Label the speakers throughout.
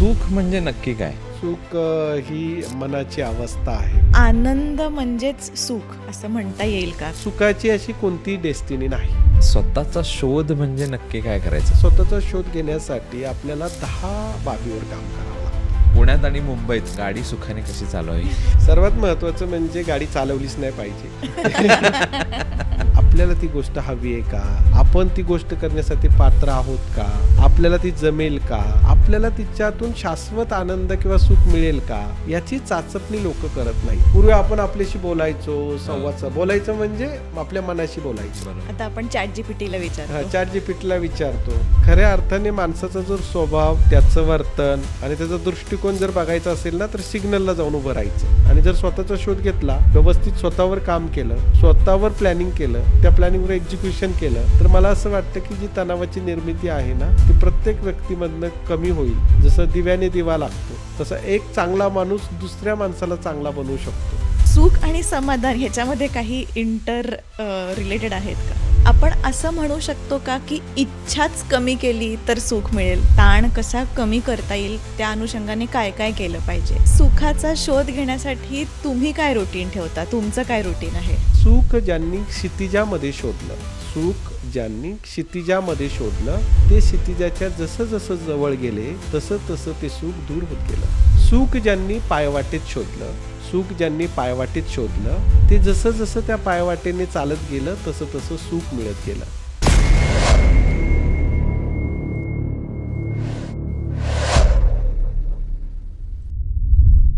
Speaker 1: सुख म्हणजे नक्की काय?
Speaker 2: सुख ही मनाची अवस्था आहे.
Speaker 3: आनंद म्हणजेच सुख असं म्हणता येईल का?
Speaker 2: सुखाची अशी कोणतीही डेस्टिनी नाही.
Speaker 1: स्वतःचा शोध म्हणजे नक्की काय करायचं?
Speaker 2: स्वतःचा शोध घेण्यासाठी आपल्याला 10 बाबीवर काम करावं लागतं.
Speaker 1: पुण्यात आणि मुंबईत गाडी सुखाने कशी चालवावी?
Speaker 2: सर्वात महत्त्वाचं म्हणजे गाडी चालवलीच नाही पाहिजे. आपल्याला ती गोष्ट हवी आहे का? आपण ती गोष्ट करण्यासाठी पात्र आहोत का? आपल्याला ती जमेल का? आपल्याला तिच्यातून शाश्वत आनंद किंवा सुख मिळेल का? याची चाचपणी लोक करत नाही. पूर्वी आपण आपल्याशी बोलायचो, संवाद बोलायचं म्हणजे आपल्या मनाशी बोलायचं.
Speaker 1: बरोबर.
Speaker 3: आता आपण ChatGPTला विचारतो.
Speaker 2: ChatGPTला विचारतो. खऱ्या अर्थाने माणसाचा जर स्वभाव, त्याचं वर्तन आणि त्याचा दृष्टिकोन जर बघायचा असेल ना, तर सिग्नलला जाऊन उभं राहायचं आणि जर स्वतःचा शोध घेतला, व्यवस्थित स्वतःवर काम केलं, स्वतःवर प्लॅनिंग केलं, त्या प्लॅनिंगवर एक्झिक्युशन केलं, तर मला असं वाटतं की जी तणावाची निर्मिती आहे ना, ती प्रत्येक व्यक्तीमधनं कमी होईल. जसं दिव्याने दिवा लागतो, तसं एक चांगला माणूस दुसऱ्या माणसाला चांगला बनवू शकतो.
Speaker 3: सुख आणि समाधान ह्याच्यामध्ये काही रिलेटेड आहेत का? आपण असं म्हणू शकतो का की इच्छाच कमी केली तर सुख मिळेल? ताण कसा कमी करता येईल त्या अनुषंगाने काय काय केलं पाहिजे? सुखाचा शोध घेण्यासाठी तुम्ही काय रुटीन ठेवता? तुमचं काय रुटीन आहे?
Speaker 2: सुख ज्यांनी क्षितिजामध्ये शोधलं, ते क्षितिजाच्या जसं जसं जवळ गेले तसं तसं ते सुख दूर होत गेलं. सुख ज्यांनी पायवाटेत शोधलं, ते जसं जसं त्या पायवाटेने चालत गेलं तसं तसं सुख मिळत गेलं.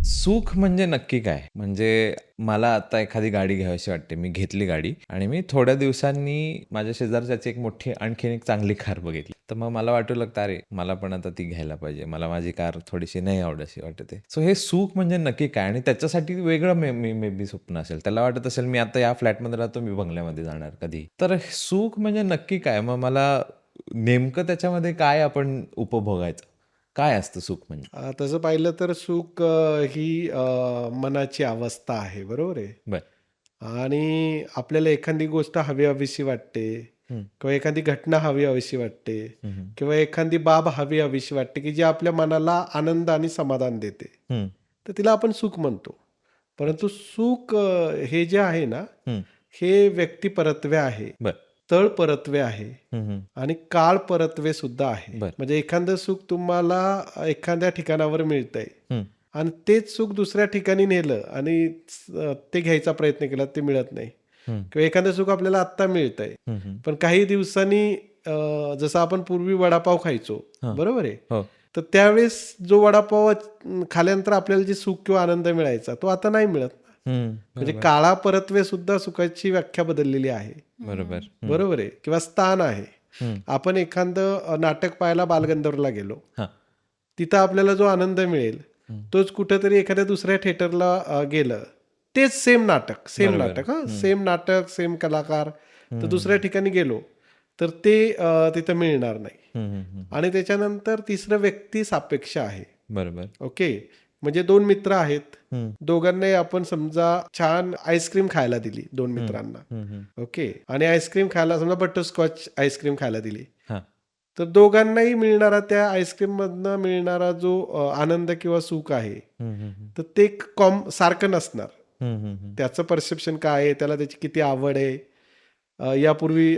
Speaker 1: सुख म्हणजे नक्की काय? म्हणजे मला आता एखादी गाडी घ्यावीशी वाटते. मी घेतली गाडी आणि मी थोड्या दिवसांनी माझ्या शेजारच्याची एक मोठी आणखीन एक चांगली कार बघितली. तर मग मला वाटू लागतं, अरे मला पण आता ती घ्यायला पाहिजे. मला माझी कार थोडीशी नाही आवडशी वाटते. सो हे सुख म्हणजे नक्की काय? आणि त्याच्यासाठी वेगळं मे बी स्वप्न असेल. त्याला वाटत असेल मी आता या फ्लॅटमध्ये राहतो, मी बंगल्यामध्ये जाणार कधी. तर सुख म्हणजे नक्की काय? मग मला नेमकं त्याच्यामध्ये काय आपण उपभोगायचं? काय असतं सुख म्हणजे?
Speaker 2: तसं पाहिलं तर सुख ही मनाची अवस्था आहे, बरोबर आहे.
Speaker 1: बरं.
Speaker 2: आणि आपल्याला एखादी गोष्ट हवीशी वाटते
Speaker 1: हं.
Speaker 2: किंवा एखादी घटना हवीशी वाटते
Speaker 1: हं, हं.
Speaker 2: किंवा एखादी बाब हवीशी वाटते की जी आपल्या मनाला आनंद आणि समाधान देते,
Speaker 1: हं.
Speaker 2: तर तिला आपण सुख म्हणतो. परंतु सुख हे जे आहे ना,
Speaker 1: हं.
Speaker 2: हे व्यक्तिपरत्वे आहे,
Speaker 1: बरं.
Speaker 2: तळ परत्वे आहे
Speaker 1: हं, हं.
Speaker 2: आणि काळ परत्वे सुद्धा आहे.
Speaker 1: बरं.
Speaker 2: म्हणजे एखादं सुख तुम्हाला एखाद्या ठिकाणावर मिळतंय
Speaker 1: हं.
Speaker 2: आणि तेच सुख दुसऱ्या ठिकाणी नेलं आणि ते घ्यायचा प्रयत्न केला, ते मिळत नाही.
Speaker 1: हं.
Speaker 2: किंवा एखादं सुख आपल्याला आत्ता मिळतंय,
Speaker 1: हं, हं.
Speaker 2: पण काही दिवसांनी जसं आपण पूर्वी वडापाव खायचो,
Speaker 1: हां.
Speaker 2: बरोबर आहे,
Speaker 1: हो.
Speaker 2: तर त्यावेळेस जो वडापाव खाल्यानंतर आपल्याला जे सुख किंवा आनंद मिळायचा तो आता नाही मिळत.
Speaker 1: हं.
Speaker 2: म्हणजे
Speaker 1: बरोबर.
Speaker 2: काळापरत्वे सुद्धा सुखाची व्याख्या बदललेली आहे.
Speaker 1: बरोबर. हं.
Speaker 2: बरोबर आहे. किंवा स्थान आहे.
Speaker 1: हं.
Speaker 2: आपण एखादं नाटक पाहायला बालगंधर्वला गेलो,
Speaker 1: हां.
Speaker 2: तिथं आपल्याला जो आनंद मिळेल
Speaker 1: हं.
Speaker 2: तोच कुठेतरी एखाद्या दुसऱ्या थिएटरला गेलं, तेच सेम नाटक
Speaker 1: बरोबर.
Speaker 2: सेम नाटक सेम कलाकार, तर
Speaker 1: हं.
Speaker 2: दुसऱ्या ठिकाणी गेलो तर ते तिथं मिळणार नाही.
Speaker 1: हं, हं, हं.
Speaker 2: आणि त्याच्यानंतर तिसरं व्यक्ती सापेक्ष आहे.
Speaker 1: बरोबर.
Speaker 2: ओके, म्हणजे 2 मित्र आहेत,
Speaker 1: हं.
Speaker 2: दोघांनाही आपण समजा छान आईस्क्रीम खायला दिली 2 मित्रांना.
Speaker 1: हं, हं.
Speaker 2: ओके, आणि आईस्क्रीम खायला समजा बटरस्कॉच आईस्क्रीम खायला दिली,
Speaker 1: हां.
Speaker 2: तर दोघांनाही मिळणारा त्या आईस्क्रीममधनं मिळणारा जो आनंद किंवा सुख आहे,
Speaker 1: हं, हं, हं.
Speaker 2: तर ते सारखं नसणार.
Speaker 1: हं, हं, हं.
Speaker 2: त्याचं परसेप्शन काय आहे, त्याला त्याची किती आवड आहे, यापूर्वी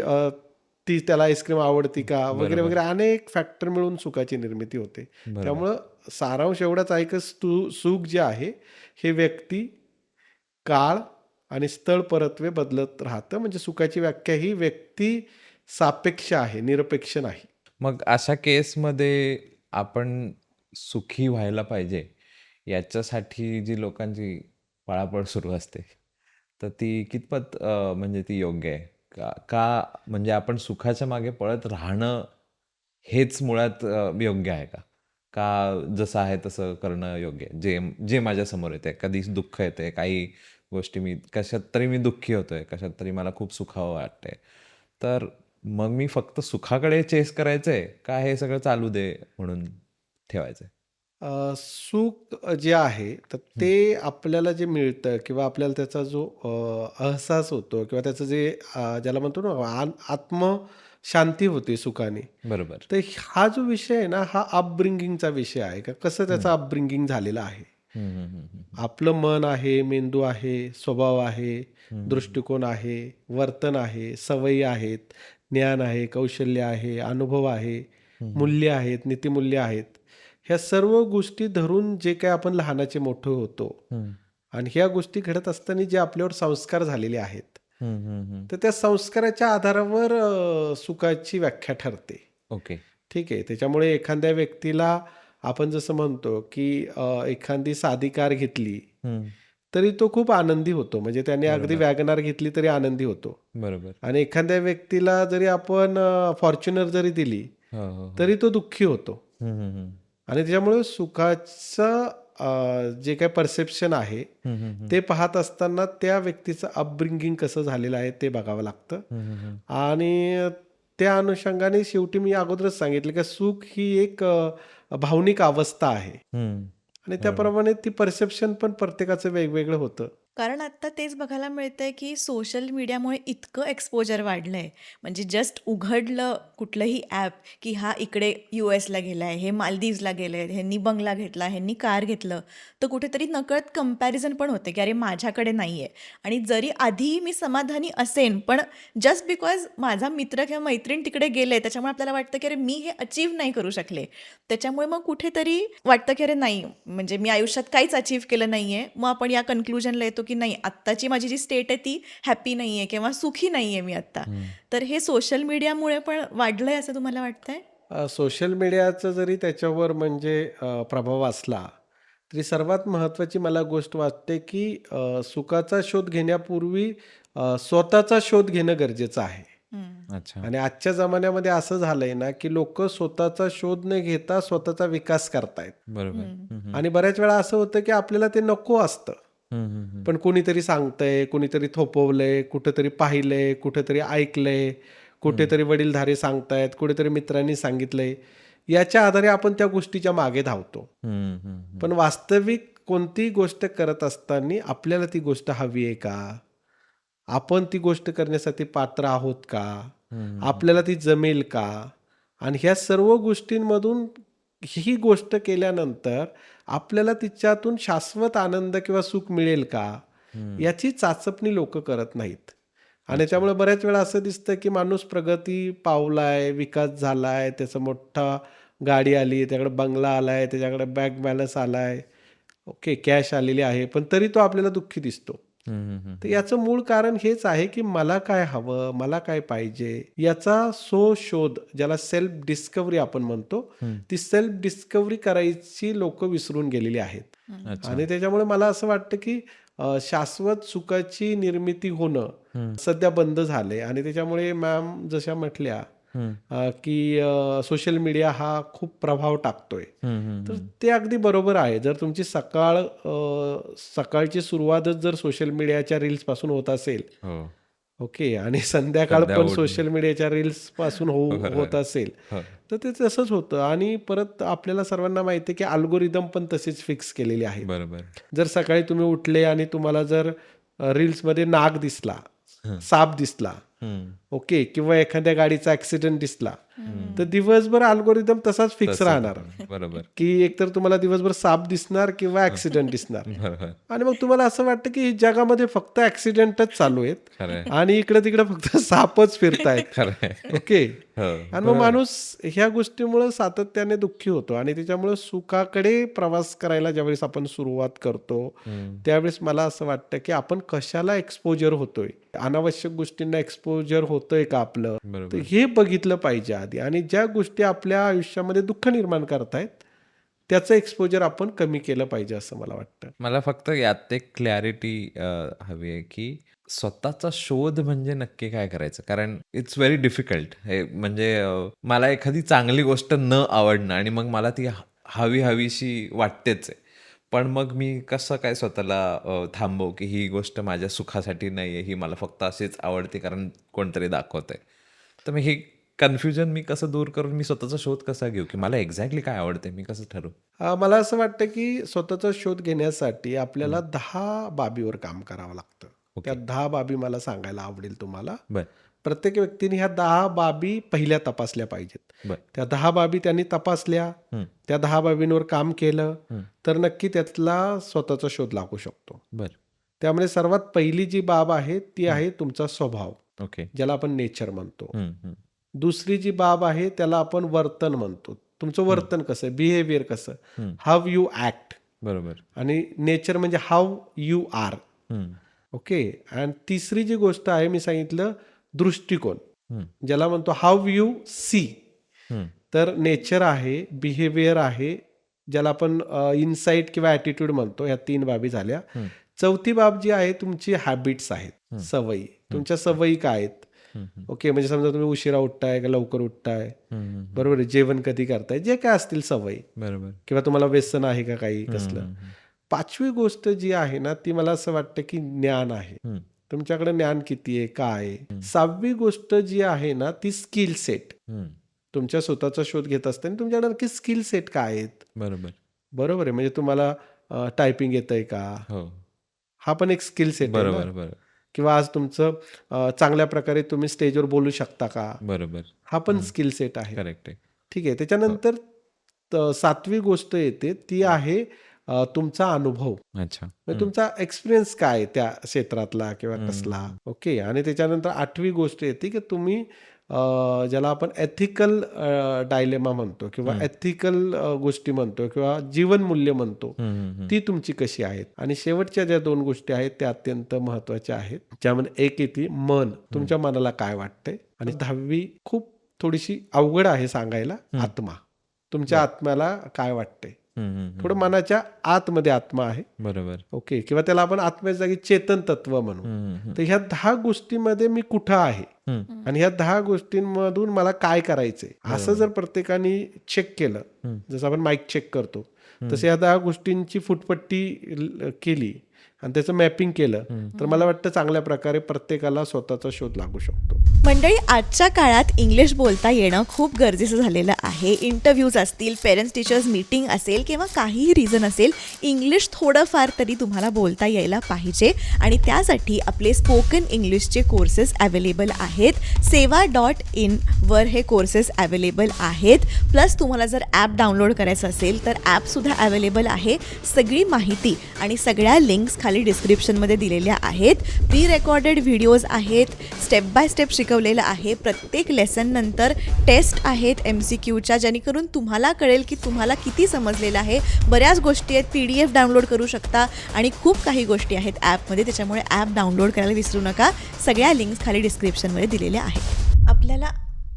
Speaker 2: ती त्याला आईस्क्रीम आवडती का, वगैरे
Speaker 1: बरोबर.
Speaker 2: वगैरे अनेक फॅक्टर मिळून सुखाची निर्मिती होते.
Speaker 1: बरोबर.
Speaker 2: त्यामुळं सारांश एवढाच आहे की सुख जे आहे हे व्यक्ती, काळ आणि स्थळ परत्वे बदलत राहतं. म्हणजे सुखाची व्याख्या ही व्यक्ती सापेक्ष आहे, निरपेक्ष नाही.
Speaker 1: मग अशा केसमध्ये आपण सुखी व्हायला पाहिजे, याच्यासाठी जी लोकांची पळापळ सुरू असते, तर ती कितपत म्हणजे ती योग्य आहे? म्हणजे आपण सुखाच्या मागे पळत राहणं हेच मुळात योग्य आहे का? जसं आहे तसं करणं योग्य आहे? जे माझ्यासमोर येतंय, कधी दुःख येतंय, काही गोष्टी कशात तरी मी दुःखी होतोय, कशात तरी मला खूप सुखावं वाटतंय, तर मग मी फक्त सुखाकडे चेस करायचंय का हे सगळं चालू दे म्हणून ठेवायचंय?
Speaker 2: सुख जे आहे तर ते आपल्याला जे मिळतं किंवा आपल्याला त्याचा जो अहसास होतो किंवा त्याचं जे ज्याला म्हणतो ना शांती होते सुखाने.
Speaker 1: बरोबर.
Speaker 2: तर हा जो विषय आहे ना, हा अपब्रिंगिंगचा विषय आहे का कसं त्याचं अपब्रिंगिंग झालेलं आहे.
Speaker 1: हम्म, हम्म, हम्म, हम्म.
Speaker 2: आपलं मन आहे, मेंदू आहे, स्वभाव आहे, दृष्टिकोन आहे, वर्तन आहे, सवयी आहेत, ज्ञान आहे, कौशल्य आहे, अनुभव आहे, मूल्य आहेत, नीतिमूल्य आहेत. ह्या सर्व गोष्टी धरून जे काय आपण लहानाचे मोठे होतो
Speaker 1: हम्म,
Speaker 2: आणि ह्या गोष्टी घडत असताना जे आपल्यावर संस्कार झालेले आहेत,
Speaker 1: हम्म, हम्म, हम्म.
Speaker 2: तर त्या संस्काराच्या आधारावर सुखाची व्याख्या ठरते.
Speaker 1: ओके.
Speaker 2: ठीक आहे. त्याच्यामुळे एखाद्या व्यक्तीला आपण जसं म्हणतो की एखादी साधी कार घेतली
Speaker 1: हम्म,
Speaker 2: तरी तो खूप आनंदी होतो. म्हणजे त्याने अगदी वॅगनार घेतली तरी आनंदी होतो.
Speaker 1: बरोबर.
Speaker 2: आणि एखाद्या व्यक्तीला जरी आपण फॉर्च्युनर जरी दिली
Speaker 1: हो हो हो.
Speaker 2: तरी तो दुःखी होतो.
Speaker 1: हम्म, हम्म, हम्म.
Speaker 2: आणि त्याच्यामुळे सुखाचं जे काही परसेप्शन आहे
Speaker 1: हम्म, हम्म, हम्म.
Speaker 2: ते पाहत असताना त्या व्यक्तीचं अपब्रिंगिंग कसं झालेलं आहे ते बघावं लागतं.
Speaker 1: हम्म, हम्म, हम्म.
Speaker 2: आणि त्या अनुषंगाने शेवटी मी अगोदरच सांगितलं की सुख ही एक भावनिक अवस्था आहे.
Speaker 1: हम्म.
Speaker 2: आणि त्याप्रमाणे ती परसेप्शन पण प्रत्येकाचं वेगवेगळं होतं.
Speaker 3: कारण आत्ता तेच बघायला मिळतंय की सोशल मीडियामुळे इतकं एक्सपोजर वाढलंय. म्हणजे जस्ट उघडलं कुठलंही ॲप की हा इकडे US ला गेलाय, हे मालदीव्सला गेले, ह्यांनी बंगला घेतला, ह्यांनी कार घेतलं, तर कुठेतरी नकळत कंपॅरिझन पण होते की अरे माझ्याकडे नाही आहे. आणि जरी आधी मी समाधानी असेन, पण जस्ट बिकॉज माझा मित्र किंवा मैत्रीण तिकडे गेले त्याच्यामुळे आपल्याला वाटतं की अरे मी हे अचीव्ह नाही करू शकले. त्याच्यामुळे मग कुठेतरी वाटतं की अरे नाही, म्हणजे मी आयुष्यात काहीच अचीव्ह केलं नाही आहे. मग आपण या कन्क्लुजनला येतो की नाही, आत्ताची माझी जी स्टेट आहे ती हॅपी नाही आहे किंवा सुखी नाही आहे मी आत्ता. तर हे सोशल मीडियामुळे पण वाढलंय असं तुम्हाला वाटतंय?
Speaker 2: सोशल मीडियाचा जरी त्याच्यावर म्हणजे प्रभाव असला तरी सर्वात महत्त्वाची मला गोष्ट वाटते की सुखाचा शोध घेण्यापूर्वी स्वतःचा शोध घेणं गरजेचं आहे.
Speaker 3: हम्म.
Speaker 1: अच्छा.
Speaker 2: आणि आजच्या जमान्यामध्ये असं झालंय ना की लोक स्वतःचा शोध न घेता स्वतःचा विकास करतायत.
Speaker 1: बरोबर. हम्म, हम्म,
Speaker 2: आणि बऱ्याच वेळा असं होतं की आपल्याला ते नको असतं,
Speaker 1: हम्म, हम्म.
Speaker 2: पण कोणीतरी सांगतंय, कोणीतरी थोपवलंय, कुठेतरी पाहिलंय, कुठेतरी ऐकलंय, कुठेतरी वडीलधारे सांगतायत, कुठेतरी मित्रांनी सांगितलंय, याच्या आधारे आपण त्या गोष्टीच्या मागे धावतो.
Speaker 1: हम्म, हम्म,
Speaker 2: पण वास्तविक कोणतीही गोष्ट करत असताना आपल्याला ती गोष्ट हवी आहे का, आपण ती गोष्ट करण्यासाठी पात्र आहोत का,
Speaker 1: हम्म.
Speaker 2: आपल्याला ती जमेल का, आणि ह्या सर्व गोष्टींमधून ही गोष्ट केल्यानंतर आपल्याला तिच्यातून शाश्वत आनंद किंवा सुख मिळेल का, याची चाचपणी लोक करत नाहीत. आणि त्यामुळे बऱ्याच वेळा असं दिसतं की माणूस प्रगती पावलाय, विकास झालाय, त्याचं मोठा गाडी आली, त्याच्याकडे बंगला आलाय, त्याच्याकडे बँक बॅलन्स आलाय, ओके, कॅश आलेली आहे, पण तरी तो आपल्याला दुःखी दिसतो.
Speaker 1: हम्म, हम्म, हम्म.
Speaker 2: तर याचं मूळ कारण हेच आहे की मला काय हवं, मला काय पाहिजे, याचा शोध, ज्याला सेल्फ डिस्कव्हरी आपण म्हणतो, ती सेल्फ डिस्कव्हरी करायची लोक विसरून गेलेली आहेत.
Speaker 1: अच्छा.
Speaker 2: आणि त्याच्यामुळे मला असं वाटतं की शाश्वत सुखाची निर्मिती होणं सध्या बंद झाले. आणि त्याच्यामुळे मॅम जशा म्हटल्या की सोशल मीडिया हा खूप प्रभाव टाकतोय,
Speaker 1: हम्म, हम्म,
Speaker 2: तर ते अगदी बरोबर आहे. जर तुमची सकाळची सुरुवातच जर सोशल मीडियाच्या रील्स पासून होत असेल,
Speaker 1: हो.
Speaker 2: ओके, आणि संध्याकाळ
Speaker 1: संध्या
Speaker 2: पण
Speaker 1: उठून.
Speaker 2: सोशल मीडियाच्या रील्स पासून होत असेल,
Speaker 1: हो.
Speaker 2: तर ते तसंच होतं. आणि परत आपल्याला सर्वांना माहिती आहे की अल्गोरिदम पण तसेच फिक्स केलेले आहेत.
Speaker 1: बरोबर.
Speaker 2: जर सकाळी तुम्ही उठले आणि तुम्हाला जर रील्समध्ये नाग दिसला, साप दिसला,
Speaker 1: हम्म.
Speaker 2: ओके, किंवा एखाद्या गाडीचा ऍक्सिडेंट दिसला, तर दिवसभर अल्गोरिदम तसाच फिक्स
Speaker 1: तसं
Speaker 2: राहणार
Speaker 1: बरोबर.
Speaker 2: की एकतर तुम्हाला दिवसभर साप दिसणार किंवा ऍक्सिडेंट दिसणार.
Speaker 1: बरोबर.
Speaker 2: आणि मग तुम्हाला असं वाटतं की जगामध्ये फक्त ऍक्सिडेंटच चालू आहेत
Speaker 1: खरंय.
Speaker 2: आणि इकडे तिकडे फक्त सापच फिरतायत.
Speaker 1: खरंय.
Speaker 2: ओके.
Speaker 1: हो.
Speaker 2: आणि मग माणूस ह्या गोष्टीमुळे सातत्याने दुःखी होतो. आणि त्याच्यामुळे सुखाकडे प्रवास करायला ज्यावेळेस आपण सुरुवात करतो, त्यावेळेस मला असं वाटतं की आपण कशाला एक्सपोजर होतोय, अनावश्यक गोष्टींना एक्सपोजर होतोय का आपलं,
Speaker 1: बरोबर.
Speaker 2: तर हे बघितलं पाहिजे आधी. आणि ज्या गोष्टी आपल्या आयुष्यामध्ये दुःख निर्माण करतायत त्याचं एक्सपोजर आपण कमी केलं पाहिजे असं मला वाटतं.
Speaker 1: मला फक्त यात एक क्लॅरिटी हवी आहे की स्वतःचा शोध म्हणजे नक्की काय करायचं, कारण इट्स व्हेरी डिफिकल्ट. हे म्हणजे मला एखादी चांगली गोष्ट न आवडणं आणि मग मला ती हवीशी वाटतेच आहे, पण मग मी कसं काय स्वतःला थांबवू की ही गोष्ट माझ्या सुखासाठी नाही आहे, ही मला फक्त अशीच आवडते कारण कोणतरी दाखवतंय. तर मग हे कन्फ्युजन मी कसं दूर करून मी स्वतःचा शोध कसा घेऊ की मला एक्झॅक्टली काय आवडते, मी कसं ठरवू?
Speaker 2: मला असं वाटतं की स्वतःचा शोध घेण्यासाठी आपल्याला 10 बाबीवर काम करावं लागतं. त्या 10 बाबी मला सांगायला आवडेल तुम्हाला.
Speaker 1: बर.
Speaker 2: प्रत्येक व्यक्तीने ह्या 10 बाबी पहिल्या तपासल्या पाहिजेत.
Speaker 1: बर.
Speaker 2: त्या 10 बाबी त्यांनी तपासल्या,
Speaker 1: हम्म.
Speaker 2: त्या 10 बाबींवर काम केलं
Speaker 1: हम्म.
Speaker 2: तर नक्की त्यातला स्वतःचा शोध लागू शकतो.
Speaker 1: बर.
Speaker 2: त्यामुळे सर्वात पहिली जी बाब आहे ती आहे तुमचा स्वभाव,
Speaker 1: ओके.
Speaker 2: ज्याला आपण नेचर म्हणतो.
Speaker 1: हम्म. हम्म.
Speaker 2: दुसरी जी बाब आहे त्याला आपण वर्तन म्हणतो. तुमचं वर्तन कसं, बिहेवियर कसं,
Speaker 1: हम्म.
Speaker 2: How you act.
Speaker 1: बरोबर.
Speaker 2: आणि नेचर म्हणजे how you are.
Speaker 1: Hmm.
Speaker 2: Okay. आणि तिसरी जी गोष्ट आहे मी सांगितलं दृष्टिकोन,
Speaker 1: हम्म.
Speaker 2: ज्याला म्हणतो हाव यू सी.
Speaker 1: हम्म.
Speaker 2: तर नेचर आहे, बिहेवियर आहे, ज्याला आपण इनसाईट किंवा ॲटिट्यूड म्हणतो. ह्या 3 बाबी झाल्या.
Speaker 1: हम्म.
Speaker 2: चौथी बाब जी आहे तुमची हॅबिट्स आहेत,
Speaker 1: हम्म.
Speaker 2: सवयी. तुमच्या सवयी काय आहेत.
Speaker 1: हम्म.
Speaker 2: ओके. म्हणजे समजा तुम्ही उशिरा उठताय का लवकर उठताय,
Speaker 1: हम्म.
Speaker 2: बरोबर आहे, जेवण कधी करताय, जे काय असतील सवयी,
Speaker 1: बरोबर.
Speaker 2: किंवा तुम्हाला व्यसन आहे का काही कसलं.
Speaker 1: हम्म.
Speaker 2: 5वी गोष्ट जी आहे ना ती मला असं वाटतं की ज्ञान आहे.
Speaker 1: हम्म.
Speaker 2: तुमच्याकडे ज्ञान किती आहे, काय आहे. 6वी गोष्ट जी आहे ना ती स्किल सेट.
Speaker 1: हम्म.
Speaker 2: तुमच्या स्वतःचा शोध घेत असताना तुमच्याकडे नक्की स्किल सेट काय आहेत.
Speaker 1: बरोबर.
Speaker 2: बरोबर आहे. म्हणजे तुम्हाला टायपिंग येतंय का,
Speaker 1: हो.
Speaker 2: हा पण एक स्किल सेट आहे
Speaker 1: बरोबर.
Speaker 2: ना.
Speaker 1: बरोबर.
Speaker 2: किंवा आज तुमचं चांगल्या प्रकारे तुम्ही स्टेजवर बोलू शकता का,
Speaker 1: बरोबर.
Speaker 2: हा पण स्किल सेट आहे.
Speaker 1: करेक्ट आहे.
Speaker 2: ठीक आहे. त्याच्यानंतर 7वी गोष्ट येते ती आहे तुमचा अनुभव.
Speaker 1: अच्छा.
Speaker 2: म्हणजे तुमचा एक्सपिरियन्स काय आहे त्या क्षेत्रातला किंवा कसला. ओके. आणि त्याच्यानंतर 8वी गोष्ट येते की तुम्ही ज्याला आपण एथिकल डायलेमा म्हणतो किंवा एथिकल गोष्टी म्हणतो किंवा जीवनमूल्य म्हणतो,
Speaker 1: हम्म.
Speaker 2: ती तुमची कशी आहेत. आणि शेवटच्या ज्या 2 गोष्टी आहेत त्या अत्यंत महत्वाच्या आहेत. ज्यामध्ये एक येते मन, तुमच्या मनाला काय वाटतंय. आणि 10वी खूप थोडीशी अवघड आहे सांगायला, आत्मा. तुमच्या आत्म्याला काय वाटतंय.
Speaker 1: हम्म.
Speaker 2: थोडं मनाच्या आतमध्ये आत्मा आहे.
Speaker 1: बरोबर.
Speaker 2: ओके. किंवा त्याला आपण आत्म्याच्या जागी चेतन तत्व म्हणू.
Speaker 1: हम्म.
Speaker 2: तर ह्या 10 गोष्टीमध्ये मी कुठं आहे
Speaker 1: हम्म.
Speaker 2: आणि ह्या 10 गोष्टींमधून मला काय करायचंय, असं जर प्रत्येकाने चेक केलं, जसं आपण माईक चेक करतो तसं ह्या 10 गोष्टींची फुटपट्टी केली आणि त्याचं मॅपिंग केलं तर मला वाटतं चांगल्या प्रकारे प्रत्येकाला स्वतःचा शोध लागू शकतो.
Speaker 3: मंडळी, आजच्या काळात इंग्लिश बोलता येणं खूप गरजेचं झालेलं आहे. इंटरव्ह्यूज असतील, पेरेंट्स टीचर्स मीटिंग असेल किंवा काहीही रिझन असेल, इंग्लिश थोडंफार तरी तुम्हाला बोलता यायला पाहिजे. आणि त्यासाठी आपले स्पोकन इंग्लिशचे कोर्सेस अवेलेबल आहेत. seva.in वर हे कोर्सेस अवेलेबल आहेत. प्लस तुम्हाला जर ॲप डाउनलोड करायचं असेल तर ॲपसुद्धा अवेलेबल आहे. सगळी माहिती आणि सगळ्या लिंक्स खाली डिस्क्रिप्शनमध्ये दिलेल्या आहेत. प्री रेकॉर्डेड व्हिडिओज आहेत, स्टेप बाय स्टेप शिकवलेलं आहे. प्रत्येक लेसन नंतर टेस्ट आहेत MCQच्या, जेणेकरून तुम्हाला कळेल की तुम्हाला किती समजलेलं आहे. बऱ्याच गोष्टी आहेत, PDF डाउनलोड करू शकता आणि खूप काही गोष्टी आहेत ॲपमध्ये. त्याच्यामुळे ॲप डाउनलोड करायला विसरू नका. सगळ्या लिंक्स खाली डिस्क्रिप्शनमध्ये दिलेल्या आहेत. आपल्याला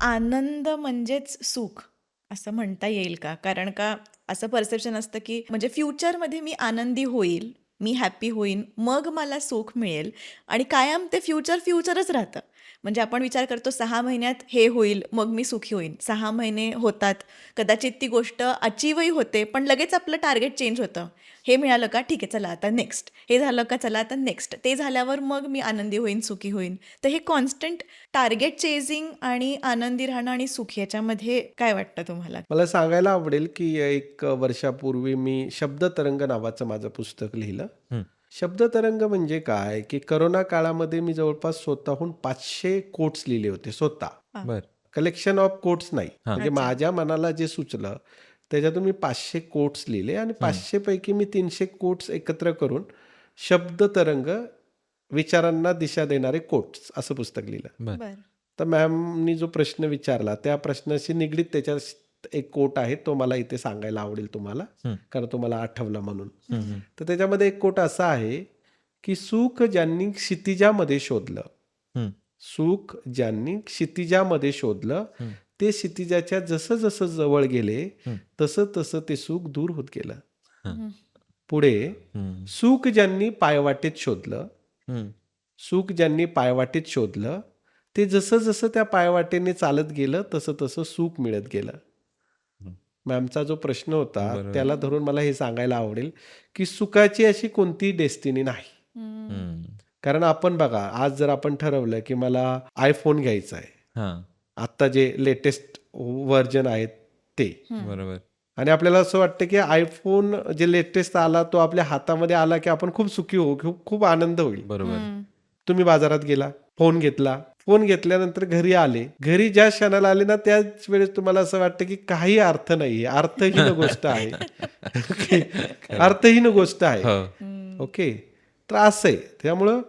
Speaker 3: आनंद म्हणजेच सुख असं म्हणता येईल का? कारण का असं परसेप्शन असतं की म्हणजे फ्युचरमध्ये मी आनंदी होईल, मी हॅपी होईन, मग मला सुख मिळेल. आणि कायम ते फ्युचरच राहतं. म्हणजे आपण विचार करतो 6 महिन्यात हे होईल, मग मी सुखी होईन. 6 महिने होतात, कदाचित ती गोष्ट अचीवही होते, पण लगेच आपलं टार्गेट चेंज होतं. हे मिळालं का, ठीक आहे, चला आता नेक्स्ट. हे झालं का, चला आता नेक्स्ट. ते झाल्यावर मग मी आनंदी होईन, सुखी होईन. तर हे कॉन्स्टंट टार्गेट चेजिंग आणि आनंदी राहणं आणि सुख याच्यामध्ये काय वाटतं तुम्हाला?
Speaker 2: मला सांगायला आवडेल की 1 वर्षापूर्वी मी शब्दतरंग नावाचं माझं पुस्तक लिहिलं. शब्दतरंग म्हणजे काय की करोना काळामध्ये मी जवळपास स्वतःहून 500 कोट्स लिहिले होते स्वतः.
Speaker 1: बर.
Speaker 2: कलेक्शन ऑफ कोट्स नाही, म्हणजे माझ्या मनाला जे सुचलं त्याच्यातून मी 500 कोट्स लिहिले आणि 500 पैकी मी 300 कोट्स एकत्र करून शब्दतरंग, विचारांना दिशा देणारे कोट्स असं पुस्तक लिहिलं.
Speaker 1: बर.
Speaker 2: तर मॅमनी जो प्रश्न विचारला त्या प्रश्नाशी निगडीत त्याच्यात एक कोट आहे, तो मला इथे सांगायला आवडेल तुम्हाला, कारण तो मला आठवला म्हणून. तर त्याच्यामध्ये एक कोट असा आहे की सुख ज्यांनी क्षितिजामध्ये शोधलं, सुख ज्यांनी क्षितिजामध्ये शोधलं ते क्षितिजाच्या जसं जसं जवळ गेले तसं तसं ते सुख दूर होत गेलं. पुढे सुख ज्यांनी पायवाटेत शोधलं, सुख ज्यांनी पायवाटेत शोधलं ते जसं जसं त्या पायवाटेने चालत गेलं तसं तसं सुख मिळत गेलं. मॅमचा जो प्रश्न होता त्याला धरून मला हे सांगायला आवडेल की सुखाची अशी कोणती डेस्टिनी नाही. कारण आपण बघा, आज जर आपण ठरवलं की मला आयफोन घ्यायचा आहे, आत्ता जे लेटेस्ट व्हर्जन आहेत ते,
Speaker 1: बरोबर,
Speaker 2: आणि आपल्याला असं वाटतं की आयफोन जे लेटेस्ट आला तो आपल्या हातामध्ये आला की आपण खूप सुखी होऊ, खूप आनंद होईल.
Speaker 1: बरोबर.
Speaker 2: तुम्ही बाजारात गेला, फोन घेतला, फोन घेतल्यानंतर घरी आले, घरी ज्या क्षणाला आले ना त्याच वेळेस तुम्हाला असं वाटतं की काही अर्थ नाहीये, अर्थहीन गोष्ट आहे. ओके, अर्थहीन गोष्ट आहे.
Speaker 1: हो.
Speaker 2: ओके, तर असं आहे. त्यामुळं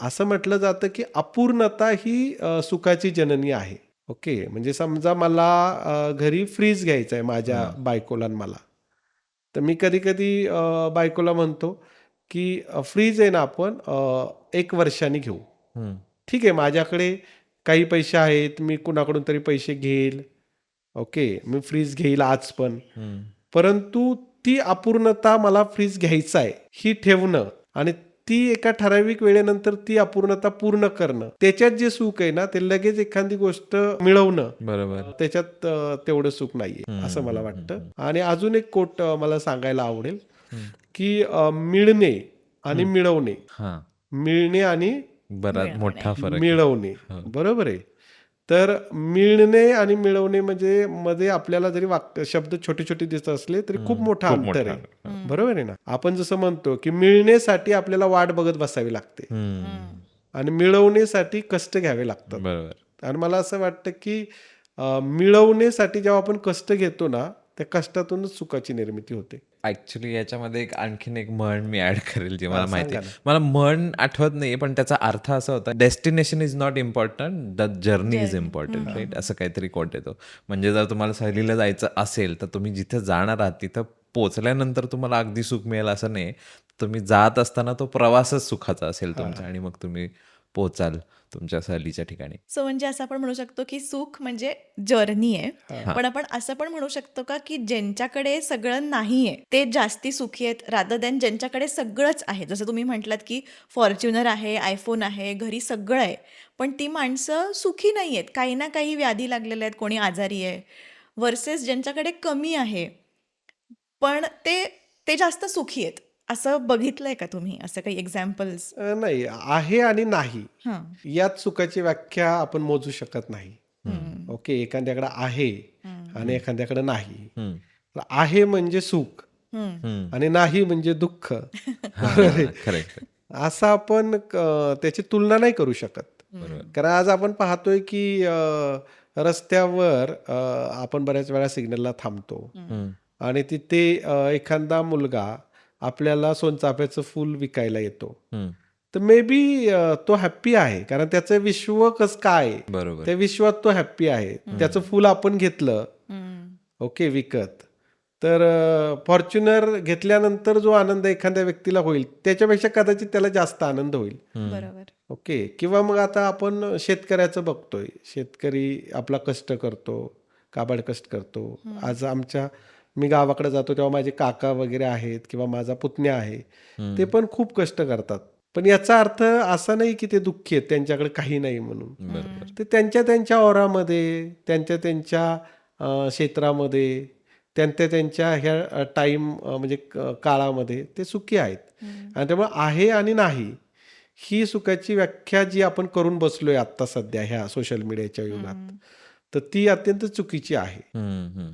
Speaker 2: असं म्हटलं जातं की अपूर्णता ही सुखाची जननी आहे. ओके, म्हणजे समजा मला घरी फ्रीज घ्यायचा आहे माझ्या बायकोला आणि मला, तर मी कधी कधी बायकोला म्हणतो की फ्रीज आहे ना आपण 1 वर्षाने घेऊ.
Speaker 1: हम्म.
Speaker 2: ठीक आहे, माझ्याकडे काही पैसे आहेत, मी कुणाकडून तरी पैसे घेईल. ओके, मी फ्रीज घेईल आज पण.
Speaker 1: हम्म.
Speaker 2: परंतु ती अपूर्णता मला फ्रीज घ्यायचा आहे ही ठेवणं आणि ती एका ठराविक वेळेनंतर ती अपूर्णता पूर्ण करणं, त्याच्यात जे सुख आहे ना ते लगेच एखादी गोष्ट मिळवणं,
Speaker 1: बरोबर.
Speaker 2: त्याच्यात तेवढं सुख नाहीये असं मला वाटतं. आणि अजून एक कोट मला सांगायला आवडेल की मिळणे आणि मिळवणे,
Speaker 1: हा,
Speaker 2: मिळणे आणि
Speaker 1: बराच मोठा फरक आहे.
Speaker 2: मिळवणे, बरोबर आहे. तर मिळणे आणि मिळवणे म्हणजे मध्ये आपल्याला जरी वाक्य शब्द छोटे छोटे दिसत असले तरी खूप मोठा अंतर आहे. बरोबर आहे ना. आपण जसं म्हणतो की मिळण्यासाठी आपल्याला वाट बघत बसावी लागते आणि मिळवण्यासाठी कष्ट घ्यावे लागतात.
Speaker 1: बरोबर.
Speaker 2: आणि मला असं वाटतं की मिळवण्यासाठी जेव्हा आपण कष्ट घेतो ना त्या कष्टातूनच सुखाची निर्मिती होते.
Speaker 1: ऍक्च्युली याच्यामध्ये आणखीन एक म्हण मी ऍड करेल जी मला माहिती
Speaker 2: सांगा
Speaker 1: आहे. मला म्हण आठवत नाहीये पण त्याचा अर्थ असा होता, destination is not important, the journey is important, right. असं काहीतरी कोट येतो. म्हणजे जर तुम्हाला सहलीला जायचं असेल तर तुम्ही जिथे जाणार आहात तिथं पोहोचल्यानंतर तुम्हाला अगदी सुख मिळेल असं नाही. तुम्ही जात असताना तो प्रवासच सुखाचा असेल तुमचा आणि मग तुम्ही पोहोचाल तुमच्या सहलीच्या ठिकाणी.
Speaker 3: सो म्हणजे असं आपण म्हणू शकतो की सुख म्हणजे जर्नी आहे. पण आपण असं पण म्हणू शकतो का की ज्यांच्याकडे सगळं नाहीये ते जास्ती सुखी आहेत रादर दॅन ज्यांच्याकडे सगळंच आहे. जसं तुम्ही म्हटलात की फॉर्च्युनर आहे, आयफोन आहे, घरी सगळं आहे, पण ती माणसं सुखी नाही आहेत, काही ना काही व्याधी लागलेल्या आहेत, कोणी आजारी आहे, वर्सेस ज्यांच्याकडे कमी आहे पण ते ते जास्त सुखी आहेत. असं बघितलंय का तुम्ही, असं काही एक्झाम्पल्स?
Speaker 2: नाही, आहे आणि नाही
Speaker 3: हां.
Speaker 2: यात सुखाची व्याख्या आपण मोजू शकत नाही. ओके, एखाद्याकडे आहे आणि एखाद्याकडे नाही. तर आहे म्हणजे सुख आणि नाही म्हणजे दुःख.
Speaker 1: करेक्ट.
Speaker 2: असं आपण त्याची तुलना नाही करू शकत. कारण आज आपण पाहतोय की रस्त्यावर आपण बऱ्याच वेळा सिग्नलला थांबतो आणि तिथे एखादा मुलगा आपल्याला सोनचाफ्याचं फूल विकायला येतो. तर मे बी तो हॅप्पी आहे कारण त्याचं विश्व कसं काय,
Speaker 1: बरोबर.
Speaker 2: त्या विश्वात तो हॅप्पी आहे. त्याचं फूल आपण घेतलं ओके विकत, तर फॉर्च्युनर घेतल्यानंतर जो आनंद एखाद्या व्यक्तीला होईल त्याच्यापेक्षा कदाचित त्याला जास्त आनंद होईल.
Speaker 3: बरोबर.
Speaker 2: ओके, किंवा मग आता आपण शेतकऱ्याचं बघतोय, शेतकरी आपला कष्ट करतो, काबाड कष्ट करतो. आज मी गावाकडे जातो तेव्हा माझे काका वगैरे आहेत किंवा माझा पुतण्या आहे, ते पण खूप कष्ट करतात. पण याचा अर्थ असा नाही की ते दुःखी आहेत, त्यांच्याकडे काही नाही म्हणून. ते त्यांच्या त्यांच्या ओरामध्ये, त्यांच्या त्यांच्या क्षेत्रामध्ये, त्यांच्या ह्या टाईम म्हणजे काळामध्ये ते सुखी आहेत. आणि त्यामुळे आहे आणि नाही ही सुखाची व्याख्या जी आपण करून बसलोय आता सध्या ह्या सोशल मीडियाच्या युगात, तर ती अत्यंत चुकीची आहे.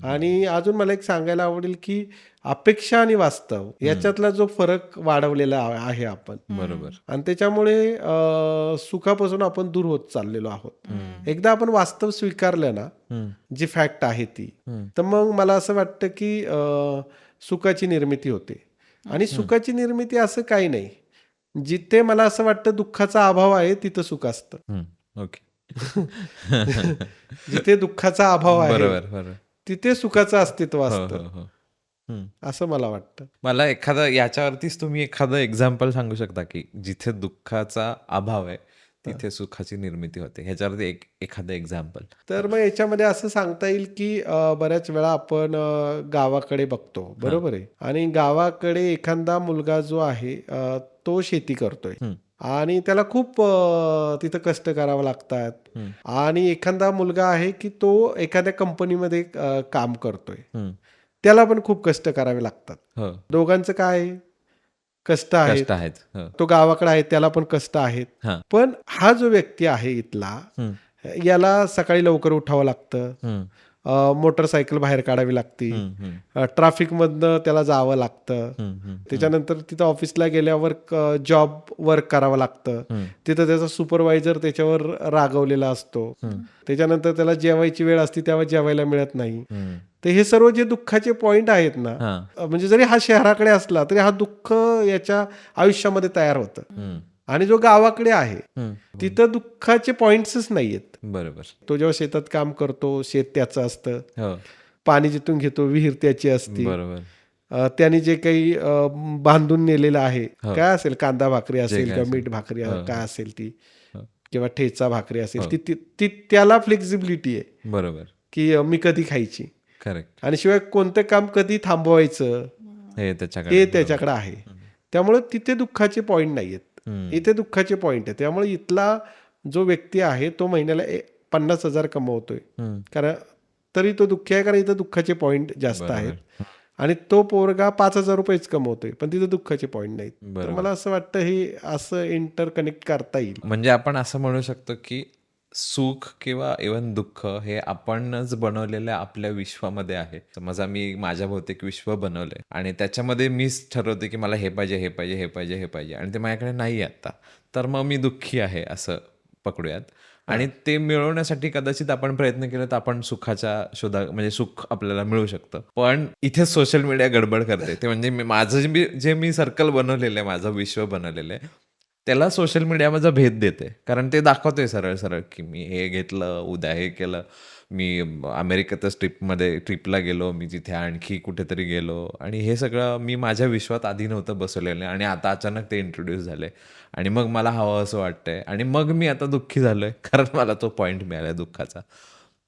Speaker 2: आणि अजून मला एक सांगायला आवडेल की अपेक्षा आणि वास्तव याच्यातला जो फरक वाढवलेला आहे आपण,
Speaker 1: बरोबर.
Speaker 2: आणि त्याच्यामुळे सुखापासून आपण दूर होत चाललेलो आहोत. एकदा आपण वास्तव स्वीकारलं ना, जी फॅक्ट आहे ती, तर मग मला असं वाटतं की सुखाची निर्मिती होते. आणि सुखाची निर्मिती असं काही नाही, जिथे मला असं वाटतं दुःखाचा अभाव आहे तिथं सुख असतं.
Speaker 1: ओके.
Speaker 2: जिथे दुःखाचा अभाव आहे
Speaker 1: बरोबर.
Speaker 2: तिथे सुखाचं अस्तित्व
Speaker 1: हो,
Speaker 2: असतं,
Speaker 1: हो, हो.
Speaker 2: असं मला वाटतं.
Speaker 1: मला याच्यावरतीच तुम्ही एखादं एक्झाम्पल सांगू शकता की जिथे दुःखाचा अभाव आहे तिथे सुखाची निर्मिती होते, ह्याच्यावरती एखादं एक्झाम्पल.
Speaker 2: तर मग याच्यामध्ये असं सांगता येईल की बऱ्याच वेळा आपण गावाकडे बघतो, बरोबर आहे, आणि गावाकडे एखादा मुलगा जो आहे तो शेती करतोय आणि त्याला खूप तिथं कष्ट करावं लागतात. आणि एखादा मुलगा आहे की तो एखाद्या कंपनीमध्ये काम करतोय, त्याला पण खूप कष्ट करावे लागतात. दोघांचं काय कष्ट आहेत. तो गावाकडे आहे त्याला पण कष्ट आहेत. पण हा जो व्यक्ती आहे इथला, याला सकाळी लवकर उठावं लागतं, मोटरसायकल बाहेर काढावी लागते, ट्रॅफिक मधनं त्याला जावं लागतं, त्याच्यानंतर तिथं ऑफिसला गेल्यावर जॉब वर्क करावं लागतं. तिथं त्याचा सुपरवायझर त्याच्यावर रागवलेला असतो. त्याच्यानंतर त्याला जेवायची वेळ असते तेव्हा जेवायला मिळत नाही. तर हे सर्व जे दुःखाचे पॉइंट आहेत ना, म्हणजे जरी हा शहराकडे असला तरी हा दुःख याच्या आयुष्यामध्ये तयार होतं. आणि जो गावाकडे आहे तिथं दुःखाचे पॉइंट्सच नाहीयेत.
Speaker 1: बरोबर.
Speaker 2: तो जेव्हा शेतात काम करतो, शेत त्याचं असतं,
Speaker 1: हो.
Speaker 2: पाणी जिथून घेतो विहीर त्याची असते.
Speaker 1: बरोबर.
Speaker 2: त्याने जे काही बांधून नेलेलं आहे,
Speaker 1: हो.
Speaker 2: काय असेल, कांदा भाकरी असेल
Speaker 1: काय
Speaker 2: किंवा
Speaker 1: असेल.
Speaker 2: मीठ भाकरी
Speaker 1: हो.
Speaker 2: काय असेल ती,
Speaker 1: हो.
Speaker 2: किंवा ठेचा भाकरी असेल
Speaker 1: हो.
Speaker 2: ती त्याला फ्लेक्झिबिलिटी आहे
Speaker 1: बरोबर.
Speaker 2: की मी कधी खायची,
Speaker 1: करेक्ट.
Speaker 2: आणि शिवाय कोणतं काम कधी थांबवायचं
Speaker 1: हे त्याच्याकडे.
Speaker 2: हे त्याच्याकडे आहे. त्यामुळे तिथे दुःखाचे पॉइंट नाहीयेत, इथे दुःखाचे पॉइंट आहे. त्यामुळे इथला जो व्यक्ती आहे तो महिन्याला 50,000 कमवतोय, कारण तरी तो दुःखी आहे, कारण इथं दुःखाचे पॉइंट जास्त आहेत. आणि तो पोरगा 5,000 रुपयेच कमवतोय, पण तिथे दुःखाचे पॉइंट नाहीत. तर मला असं वाटतं हे असं इंटरकनेक्ट करता येईल.
Speaker 1: म्हणजे आपण असं म्हणू शकतो की सुख किंवा इव्हन दुःख हे आपणच बनवलेल्या आपल्या विश्वामध्ये आहे. समजा मी माझ्या भौतिक विश्व बनवलंय आणि त्याच्यामध्ये मीच ठरवते की मला हे पाहिजे, हे पाहिजे, हे पाहिजे, हे पाहिजे, आणि ते माझ्याकडे नाही आता, तर मग मी दुःखी आहे असं पकडूयात. आणि ते मिळवण्यासाठी कदाचित आपण प्रयत्न केला तर आपण सुखाच्या म्हणजे सुख आपल्याला मिळू शकतं. पण इथे सोशल मीडिया गडबड करते. ते म्हणजे माझं जे मी सर्कल बनवलेलं आहे, माझं विश्व बनवलेलं आहे, त्याला सोशल मीडिया माझा भेद देते. कारण ते दाखवतोय सरळ सरळ की मी हे घेतलं, उद्या हे केलं, मी अमेरिकेतच ट्रिपला गेलो, मी तिथे आणखी कुठेतरी गेलो, आणि हे सगळं मी माझ्या विश्वात आधी नव्हतं बसवलेलं, आणि आता अचानक ते इंट्रोड्यूस झाले, आणि मग मला हवं असं वाटतंय, आणि मग मी आता दुःखी झालोय कारण मला तो पॉईंट मिळालाय दुःखाचा.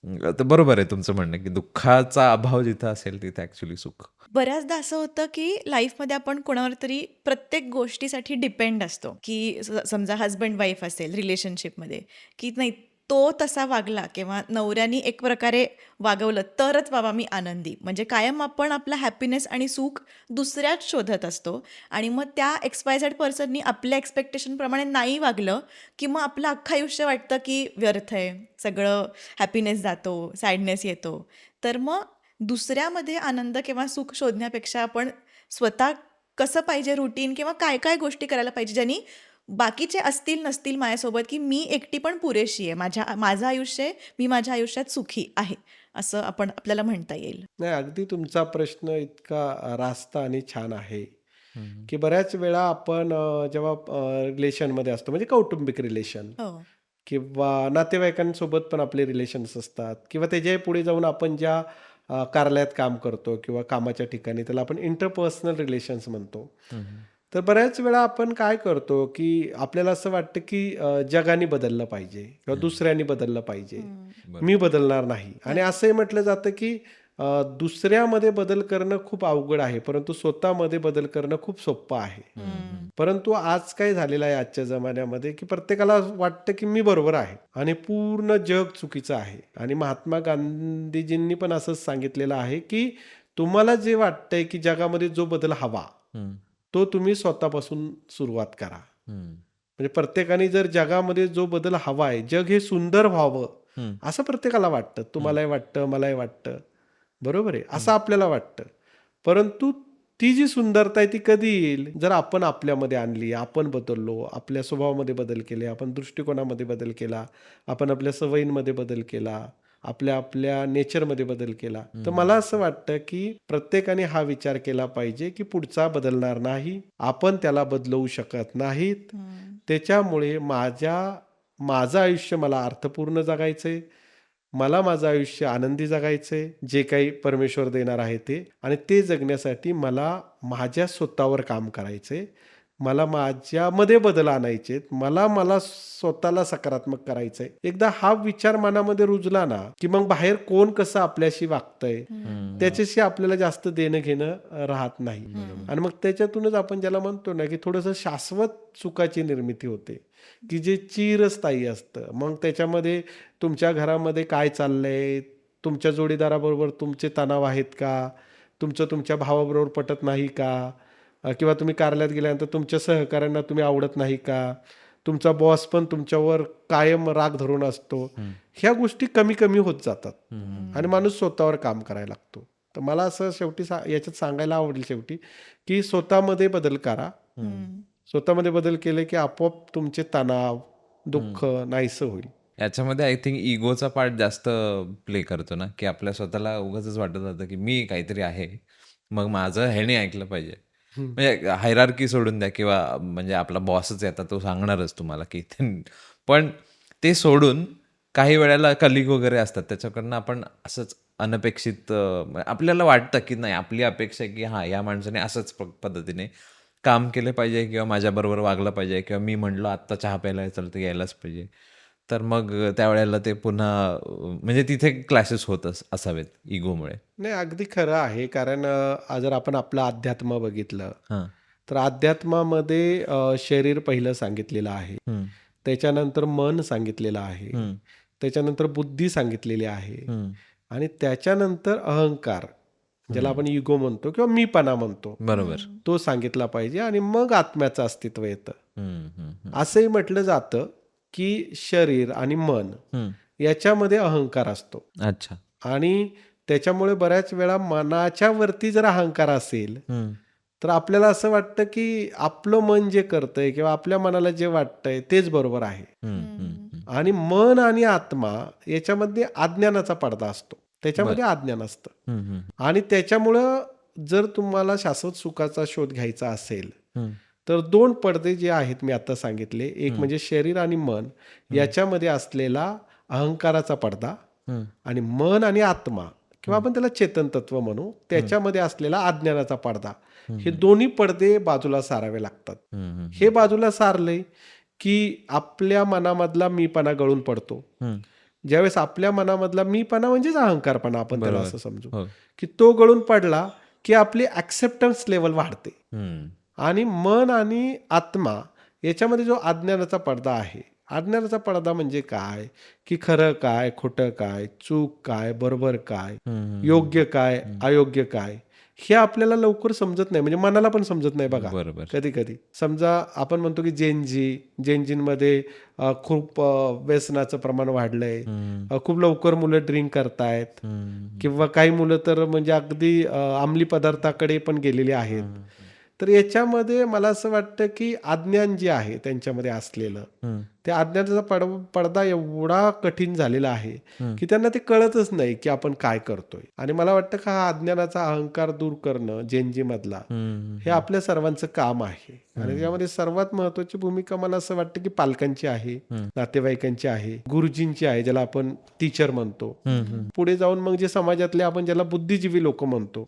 Speaker 1: तर बरोबर आहे तुमचं म्हणणं की दुःखाचा अभाव जिथं असेल तिथे ऍक्च्युली सुख.
Speaker 3: बऱ्याचदा असं होतं की लाईफमध्ये आपण कोणावर तरी प्रत्येक गोष्टीसाठी डिपेंड असतो, की समजा हजबंड वाईफ असेल रिलेशनशिपमध्ये, की नाही तो तसा वागला किंवा नवऱ्यानी एक प्रकारे वागवलं तरच बाबा मी आनंदी. म्हणजे कायम आपण आपला हॅपीनेस आणि सुख दुसऱ्यात शोधत असतो, आणि मग त्या XYZ पर्सननी आपल्या एक्सपेक्टेशनप्रमाणे नाही वागलं की मग आपलं अख्खं आयुष्य वाटतं की व्यर्थ आहे, सगळं हॅपीनेस जातो, सॅडनेस येतो. तर मग दुसऱ्यामध्ये आनंद किंवा सुख शोधण्यापेक्षा आपण स्वतः कसं पाहिजे रुटीन किंवा काय काय गोष्टी करायला पाहिजे ज्यांनी बाकीचे असतील नसतील माझ्यासोबत, की मी एकटी पण पुरेशी आहे, माझं आयुष्य आहे, मी माझ्या आयुष्यात सुखी आहे, असं आपल्याला म्हणता येईल.
Speaker 2: नाही, अगदी तुमचा प्रश्न इतका रास्त आणि छान आहे की बऱ्याच वेळा आपण जेव्हा रिलेशनमध्ये असतो, म्हणजे कौटुंबिक रिलेशन
Speaker 3: हो.
Speaker 2: किंवा नातेवाईकांसोबत पण आपले रिलेशन्स असतात, किंवा त्याच्याही पुढे जाऊन आपण ज्या कार्यालयात काम करतो किंवा कामाच्या ठिकाणी, त्याला आपण इंटरपर्सनल रिलेशन्स म्हणतो. तर बऱ्याच वेळा आपण काय करतो की आपल्याला असं वाटतं की जगाने बदललं पाहिजे किंवा दुसऱ्याने बदललं पाहिजे, मी बदलणार नाही. आणि असंही म्हटलं जातं की दुसऱ्यामध्ये बदल करणं खूप अवघड आहे, परंतु स्वतःमध्ये बदल करणं खूप सोपं आहे. परंतु आज काय झालेलं आहे आजच्या जमान्यामध्ये की प्रत्येकाला वाटतं की मी बरोबर आहे आणि पूर्ण जग चुकीचं आहे. आणि महात्मा गांधीजींनी पण असंच सांगितलेलं आहे की तुम्हाला जे वाटतंय की जगामध्ये जो बदल हवा तो तुम्ही स्वतःपासून सुरुवात करा. म्हणजे प्रत्येकाने जर जगामध्ये जो बदल हवा आहे, जग हे सुंदर व्हावं असं प्रत्येकाला वाटतं. तुम्हालाही वाटतं, मलाही वाटतं, बरोबर आहे, असं आपल्याला वाटतं. परंतु ती जी सुंदरता आहे ती कधी येईल, जर आपण आपल्यामध्ये आणली, आपण बदललो, आपल्या स्वभावामध्ये बदल केले, आपण दृष्टिकोनामध्ये बदल केला, आपण आपल्या सवयींमध्ये बदल केला, आपल्या नेचरमध्ये बदल केला. तर मला असं वाटतं की प्रत्येकाने हा विचार केला पाहिजे की पुढचा बदलणार नाही, आपण त्याला बदलवू शकत नाहीत. त्याच्यामुळे माझं आयुष्य मला अर्थपूर्ण जगायचंय, मला माझं आयुष्य आनंदी जगायचंय, जे काही परमेश्वर देणार आहे ते, आणि ते जगण्यासाठी मला माझ्या स्वतःवर काम करायचंय, मला माझ्यामध्ये बदल आणायचे, मला स्वतःला सकारात्मक करायचंय. एकदा हा विचार मनामध्ये रुजला ना की मग बाहेर कोण कसं आपल्याशी वागतंय त्याच्याशी आपल्याला जास्त देणं घेणं राहत नाही. आणि मग त्याच्यातूनच आपण ज्याला म्हणतो ना की थोडंसं शाश्वत सुखाची निर्मिती होते की जे चिरस्थायी असतं. मग त्याच्यामध्ये तुमच्या घरामध्ये काय चाललंय, तुमच्या जोडीदाराबरोबर तुमचे तणाव आहेत का, तुमच्या भावाबरोबर पटत नाही का, किंवा तुम्ही कार्यालयात गेल्यानंतर तुमच्या सहकाऱ्यांना तुम्ही आवडत नाही का, तुमचा बॉस पण तुमच्यावर कायम राग धरून असतो, ह्या गोष्टी कमी कमी होत जातात आणि माणूस स्वतःवर काम करायला लागतो. तर मला असं शेवटी याच्यात सांगायला आवडेल शेवटी की स्वतःमध्ये बदल करा. स्वतःमध्ये बदल केले की आपोआप तुमचे तणाव, दुःख नाहीसं होईल.
Speaker 1: याच्यामध्ये आय थिंक इगोचा पार्ट जास्त प्ले करतो ना, की आपल्या स्वतःला उगाचच वाटत जातं की मी काहीतरी आहे, मग माझं ह्याने ऐकलं पाहिजे. म्हणजे हायरार्की सोडून द्या किंवा म्हणजे आपला बॉसच आहे आता तो सांगणारच तुम्हाला की पण ते सोडून काही वेळेला कलिग वगैरे असतात त्याच्याकडनं आपण असंच अनपेक्षित आपल्याला वाटतं की नाही आपली अपेक्षा आहे की हां या माणसाने असंच पद्धतीने काम केलं पाहिजे किंवा माझ्याबरोबर वागलं पाहिजे किंवा मी म्हटलं आत्ता चहा प्यायला चल तर यायलाच पाहिजे. तर मग त्यावेळेला ते पुन्हा म्हणजे तिथे क्लॅशेस होत असावेत इगोमुळे.
Speaker 2: नाही, अगदी खरं आहे. कारण जर आपण आपलं अध्यात्म बघितलं
Speaker 1: हां.
Speaker 2: तर अध्यात्मामध्ये शरीर पहिलं सांगितलेलं आहे,
Speaker 1: हं.
Speaker 2: त्याच्यानंतर मन सांगितलेलं आहे,
Speaker 1: हं.
Speaker 2: त्याच्यानंतर बुद्धी सांगितलेली आहे
Speaker 1: हं.
Speaker 2: आणि त्याच्यानंतर अहंकार, ज्याला आपण इगो म्हणतो किंवा मीपणा म्हणतो,
Speaker 1: बरोबर.
Speaker 2: तो सांगितला पाहिजे आणि मग आत्म्याचं अस्तित्व येतं.
Speaker 1: हं. हं. हं.
Speaker 2: असंही म्हटलं जातं की शरीर आणि मन
Speaker 1: हं.
Speaker 2: याच्यामध्ये अहंकार असतो
Speaker 1: अच्छा.
Speaker 2: आणि त्याच्यामुळे बऱ्याच वेळा मनाच्या वरती जर अहंकार असेल
Speaker 1: हं.
Speaker 2: तर आपल्याला असं वाटतं की आपलं मन जे करतंय किंवा आपल्या मनाला जे वाटतंय तेच बरोबर आहे.
Speaker 1: हं. हं. हं.
Speaker 2: आणि मन आणि आत्मा याच्यामध्ये अज्ञानाचा पडदा असतो, त्याच्यामध्ये अज्ञान असतं.
Speaker 1: हं. हं.
Speaker 2: आणि त्याच्यामुळं जर तुम्हाला शाश्वत सुखाचा शोध घ्यायचा असेल
Speaker 1: हं.
Speaker 2: तर 2 पडदे जे आहेत मी आता सांगितले, एक म्हणजे शरीर आणि मन याच्यामध्ये असलेला अहंकाराचा पडदा
Speaker 1: हं.
Speaker 2: आणि मन आणि आत्मा किंवा आपण त्याला चेतन तत्व म्हणू त्याच्यामध्ये असलेला अज्ञानाचा पडदा, हे दोन्ही पडदे बाजूला सारावे लागतात.
Speaker 1: हं.
Speaker 2: हे बाजूला सारले की आपल्या मनामधला मीपणा गळून पडतो.
Speaker 1: हं.
Speaker 2: ज्यावेळेस आपल्या मनामधला मीपणा म्हणजेच अहंकारपणा आपण त्याला
Speaker 1: बरोबर.
Speaker 2: असं समजू
Speaker 1: हो.
Speaker 2: की तो गळून पडला की आपली ॲक्सेप्टन्स लेवल वाढते.
Speaker 1: हं.
Speaker 2: आणि मन आणि आत्मा याच्यामध्ये जो अज्ञानाचा पडदा आहे, अज्ञानाचा पडदा म्हणजे काय की खरं काय, खोटं काय, चूक काय, बरोबर काय,
Speaker 1: हं.
Speaker 2: योग्य काय, अयोग्य काय, हे आपल्याला लवकर समजत नाही. म्हणजे मनाला पण समजत नाही बघा.
Speaker 1: बरोबर.
Speaker 2: कधी कधी समजा आपण म्हणतो की जेनजींमध्ये खूप व्यसनाचं प्रमाण वाढलंय,
Speaker 1: हं.
Speaker 2: खूप लवकर मुलं ड्रिंक करतायत
Speaker 1: हं.
Speaker 2: किंवा काही मुलं तर म्हणजे अगदी अंमली पदार्थाकडे पण गेलेली आहेत. तर याच्यामध्ये मला असं वाटतं की अज्ञान जे आहे त्यांच्यामध्ये असलेलं,
Speaker 1: हं.
Speaker 2: त्या अज्ञानाचा पडदा एवढा कठीण झालेला आहे की त्यांना ते कळतच नाही की आपण काय करतोय. आणि मला वाटतं का हा अज्ञानाचा अहंकार दूर करणं जेनजी मधला
Speaker 1: हं.
Speaker 2: हे आपल्या सर्वांचं काम आहे. आणि त्यामध्ये सर्वात महत्वाची भूमिका मला असं वाटतं की पालकांची आहे, नातेवाईकांची आहे, गुरुजींची आहे, ज्याला आपण टीचर म्हणतो. पुढे जाऊन मग जे समाजातले आपण ज्याला बुद्धिजीवी लोक म्हणतो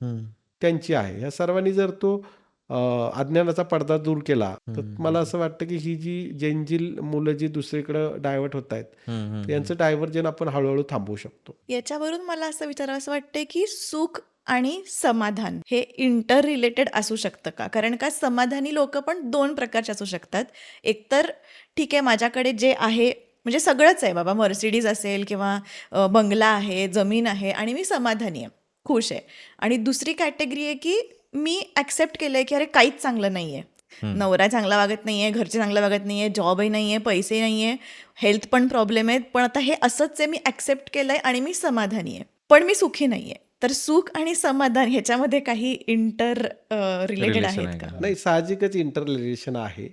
Speaker 2: त्यांची आहे. या सर्वांनी जर तो अज्ञानाचा पडदा दूर केला तर मला असं वाटतं की ही जी जेनजील मुलं जी दुसरीकडे डायव्हर्ट होत आहेत यांचं डायव्हर्जन आपण हळूहळू थांबवू शकतो.
Speaker 3: याच्यावरून मला असं विचारावंसं वाटतंय की सुख आणि समाधान हे इंटर रिलेटेड असू शकतं का? कारण का समाधानी लोक पण 2 प्रकारचे असू शकतात. एकतर ठीक आहे माझ्याकडे जे आहे म्हणजे सगळंच आहे बाबा, मर्सिडीज असेल किंवा बंगला आहे, जमीन आहे आणि मी समाधानी आहे, खुश आहे. आणि दुसरी कॅटेगरी आहे की मी ॲक्सेप्ट केलंय की अरे काहीच चांगलं नाहीये, नवरा चांगला वागत नाहीये, घरचे चांगलं वागत नाहीये, जॉबही नाहीये, पैसे नाहीये, हेल्थ पण प्रॉब्लेम आहेत, पण आता हे असंच आहे, मी ॲक्सेप्ट केलंय आणि मी समाधानी आहे, पण मी सुखी नाहीये. तर सुख आणि समाधान ह्याच्यामध्ये काही इंटर रिलेटेड
Speaker 1: रिलेशन
Speaker 3: आहेत
Speaker 1: आहे
Speaker 3: का?
Speaker 1: का?
Speaker 2: नाही, साहजिकच इंटर रिलेशन आहे.